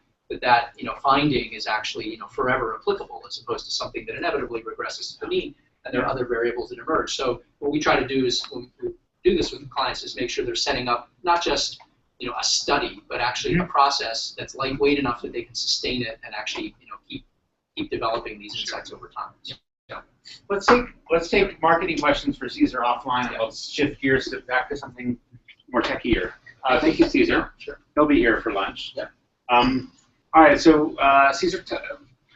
finding is actually, forever applicable, as opposed to something that inevitably regresses to the mean, and there are other variables that emerge. So what we try to do is, when we do this with clients, is make sure they're setting up not just a study, but actually a process that's lightweight enough that they can sustain it and actually keep developing these insights over time. So, let's take marketing questions for Caesar offline. I'll shift gears back to something more techier. Thank you, Caesar. Sure. He'll be here for lunch. Yeah. All right. So Caesar,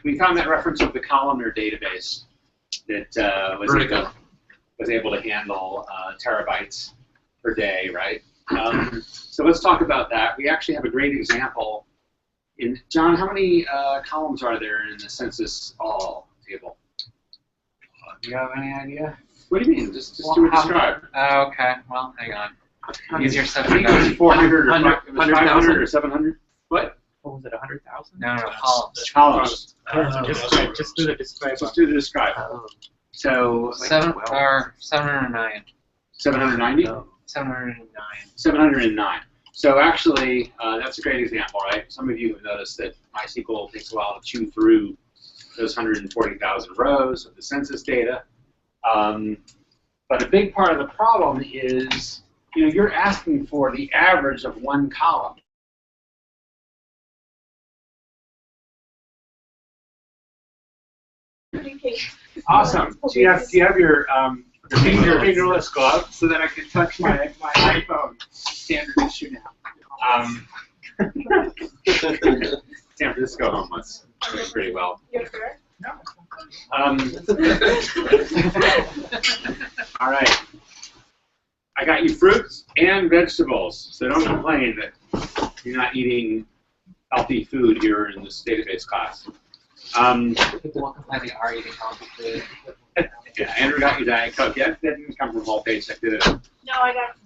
we found that reference of the columnar database that was able to handle terabytes per day, right? So let's talk about that. We actually have a great example. John, how many columns are there in the census all table? Do you have any idea? What do you mean? Just do a describe. Okay, well, hang on. Easier said I than think it was done. 400 or 100,000 500 or 700. What? What was it, 100,000? No, columns. Columns. Just do the describe. Just do the describe. So 709. 790? 709. 709. So actually, that's a great example, right? Some of you have noticed that MySQL takes a while to chew through those 140,000 rows of the census data. But a big part of the problem is, you're asking for the average of one column. Awesome. Do you have your fingerless glove so that I can touch my iPhone? Standard issue now. San Francisco homeless. Doing pretty well. You're sure? No. All right. I got you fruits and vegetables, so don't complain that you're not eating healthy food here in this database class. People won't complain they are eating healthy food. Yeah, Andrew got you Diet Coke. Yeah, that didn't come from whole paycheck, did it? No, I got it.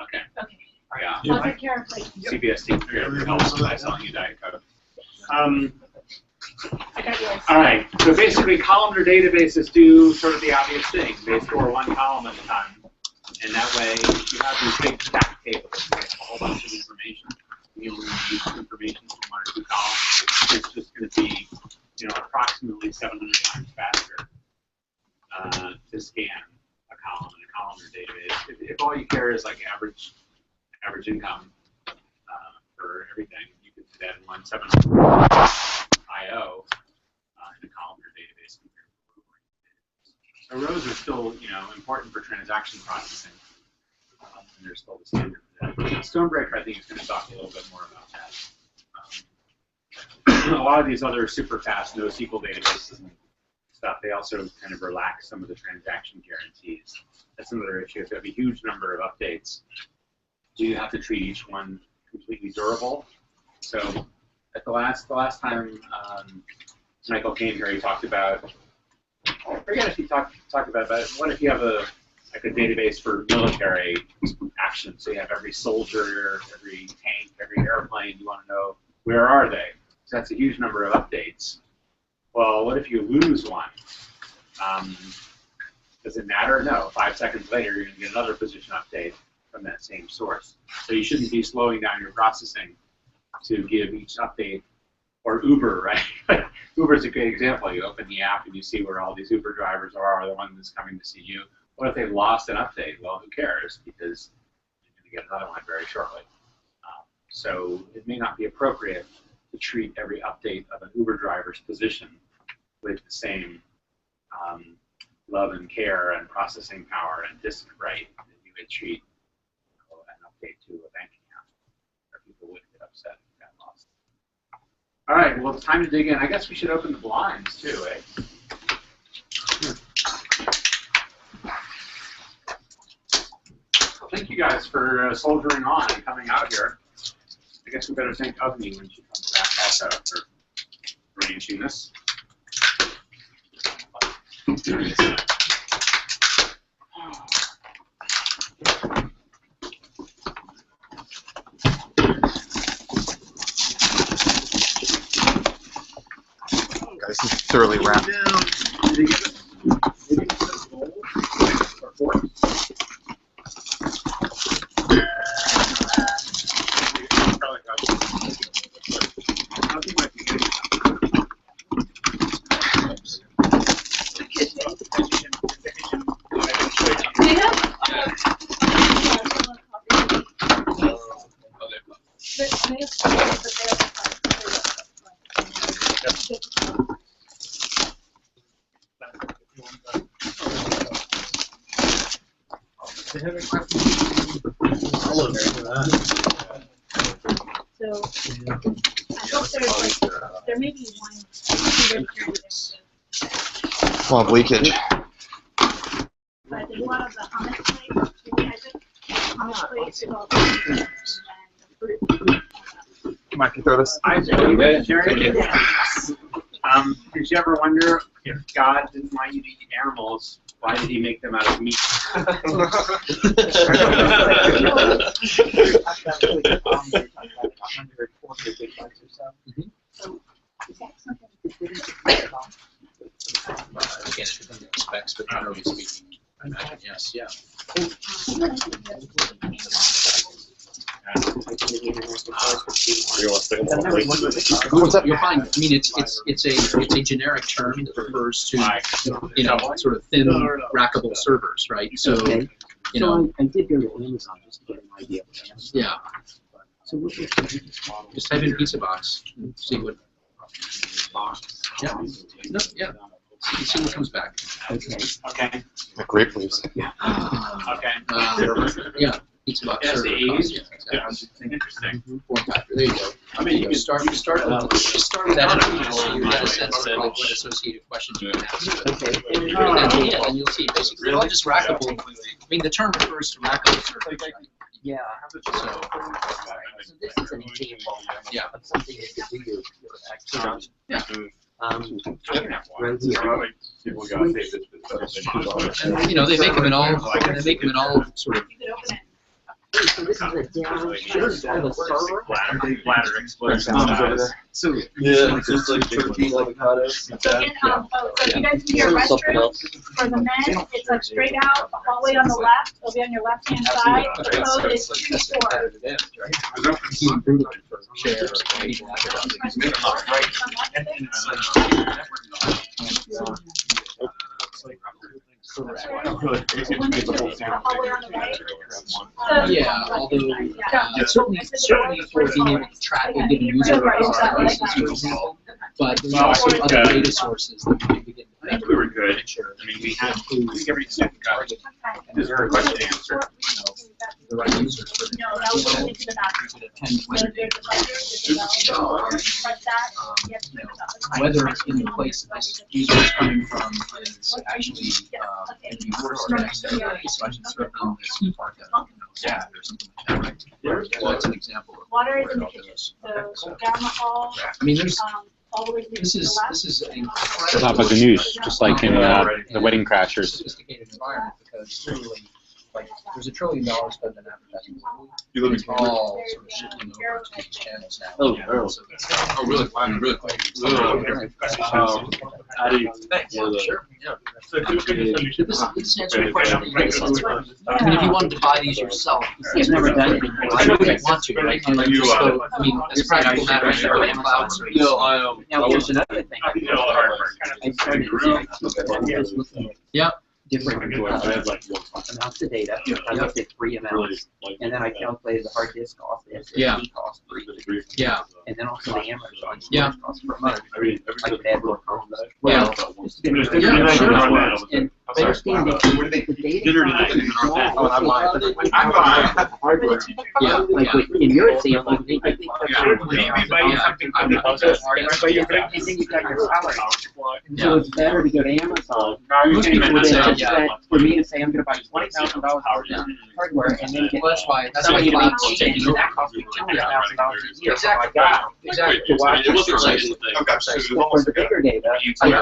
Okay. Okay. Yeah. I'll take care of it. CBST helps by selling you Diet Coke. I got yours. All right. So basically, columnar databases do sort of the obvious thing. They store one column at a time, and that way you have these big stack tables. You get a whole bunch of information. You only use information from one or two columns. It's just going to be, approximately 700 times faster to scan a column in a columnar database. If all you care is like average income for everything, you can do that in 1/700 IO in a columnar database compared to a row database. So rows are still, important for transaction processing, and they're still the standard for that. Stonebreaker, I think, is going to talk a little bit more about that. A lot of these other super fast NoSQL databases and stuff, they also kind of relax some of the transaction guarantees. That's another issue. If you have a huge number of updates, do you have to treat each one completely durable? So at the last time Michael came here, he talked about, I forget if he talked about, but what if you have a database for military action? So you have every soldier, every tank, every airplane, you want to know where are they? So that's a huge number of updates. Well, what if you lose one? Does it matter? No. 5 seconds later, you're going to get another position update from that same source. So you shouldn't be slowing down your processing to give each update. Or Uber, right? Uber's a great example. You open the app and you see where all these Uber drivers are the one that's coming to see you. What if they lost an update? Well, who cares? Because you're going to get another one very shortly. So it may not be appropriate to treat every update of an Uber driver's position with the same love and care and processing power and disk write that you would treat an update to a bank account, or people would get upset if it got lost. All right, well, it's time to dig in. I guess we should open the blinds too, eh? Well, thank you guys for soldiering on and coming out here. I guess we better thank Avni when she comes back also for arranging this. Guys, this is thoroughly wrapped. So I hope there's like, there may be one computer Come on, leakage. but I think one of the hummus plates, maybe I took hummus plates with all the Mike, you throw this? Did you ever wonder if God didn't want you to eat animals, why did he make them out of meat? Again, it depends on the specs, but generally speaking, I imagine, yes, yeah. What's up? You'll find, I mean, it's a generic term that refers to, you know, sort of thin rackable servers, right? So, you know. I did go to Amazon just to get an idea. Yeah. So what was Just type in pizza box and see what. Yeah. No, yeah. See what comes back. Okay. Okay. The grape leaves. Yeah. Okay. Yeah. Pizza box server. Yeah. Interesting. Form factor. There you go. I mean, you can start with that. So you get a sense of what associated questions you can ask. Okay. And you'll see basically they're all just rackable. I mean, the term refers to rackable servers. Yeah. So this is an example of something that we do actually. Yeah. Right here. And, you know, they make them in all sort of. So this is a down of a server. Bladder explosion. So Yeah, it's just like turkey, avocado. So you guys see your restroom for the men, it's like straight out, the hallway on the left, it'll be on your left-hand side. The code is 24. Yeah, although certainly for being able to track a given user but there's also other data sources that we begin to think We were good. I mean, we had, I think every second got deserved question to answer. the right users for No, that was only to the bathroom. whether in the place that this user is coming from is actually in the organized so I should serve them this part that or something like that, right? Well, that's an example of Water is in the kitchen, so down the hall. I mean, there's all the way to this is an incredible Top of the news, just like in the Wedding Crashers. sophisticated environment because literally, like, there's $1 trillion spent on advertising. You live in It's all sort of shifting over to these channels now. Oh, So that's, oh, really? Really quick. How do you? Sure. Yeah. Did this answer your question? I mean, if you wanted to buy these yourself, You've never done it. I know you want to, right? And then just go, I mean, as a practical matter, I never am cloud service. Now, here's another thing. I started just looking at different amounts of data. I looked at 3 amounts, and then I calculated the hard disk cost, the SSD cost for each. Yeah. And then also the Amazon Yeah. storage cost per month. I could add more columns. Yeah. Just to get and I understand that the data Dinner tonight. I'm fine. Yeah. Like in your example, I think Maybe buy you something from the house. and then you've got your salary. And so it's better to go to Amazon. Most people would have just said, for me to say I'm going to buy $20,000 worth of hardware and then get Well, that's why somebody to cloud maintain it, taking and over. that costs me $200,000 a year. Exactly. Exactly. To watch It wasn't it. like, Well, for the bigger data, I think, like,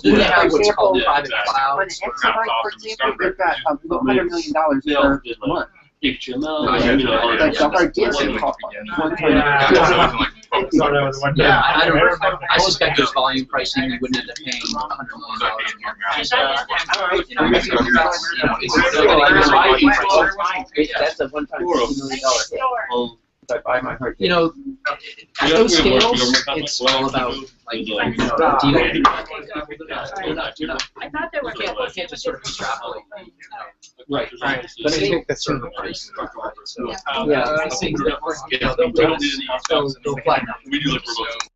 Then they have for what's called example, private when clouds. an exabyte, for example, they've got $100 million per month. Like the hard disk costs Yeah, I don't know. I suspect there's volume pricing. You wouldn't end up paying $100 million. That's a one-time $50 million hit. If I buy my hard disk. You know, at those scales, it's all about like deal. I thought there were. You can't just sort of extrapolate. Right. But I think that's sort of price. So things that work, you know, they'll flatten out. we do like remote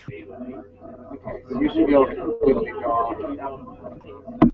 You should be able to completely go off.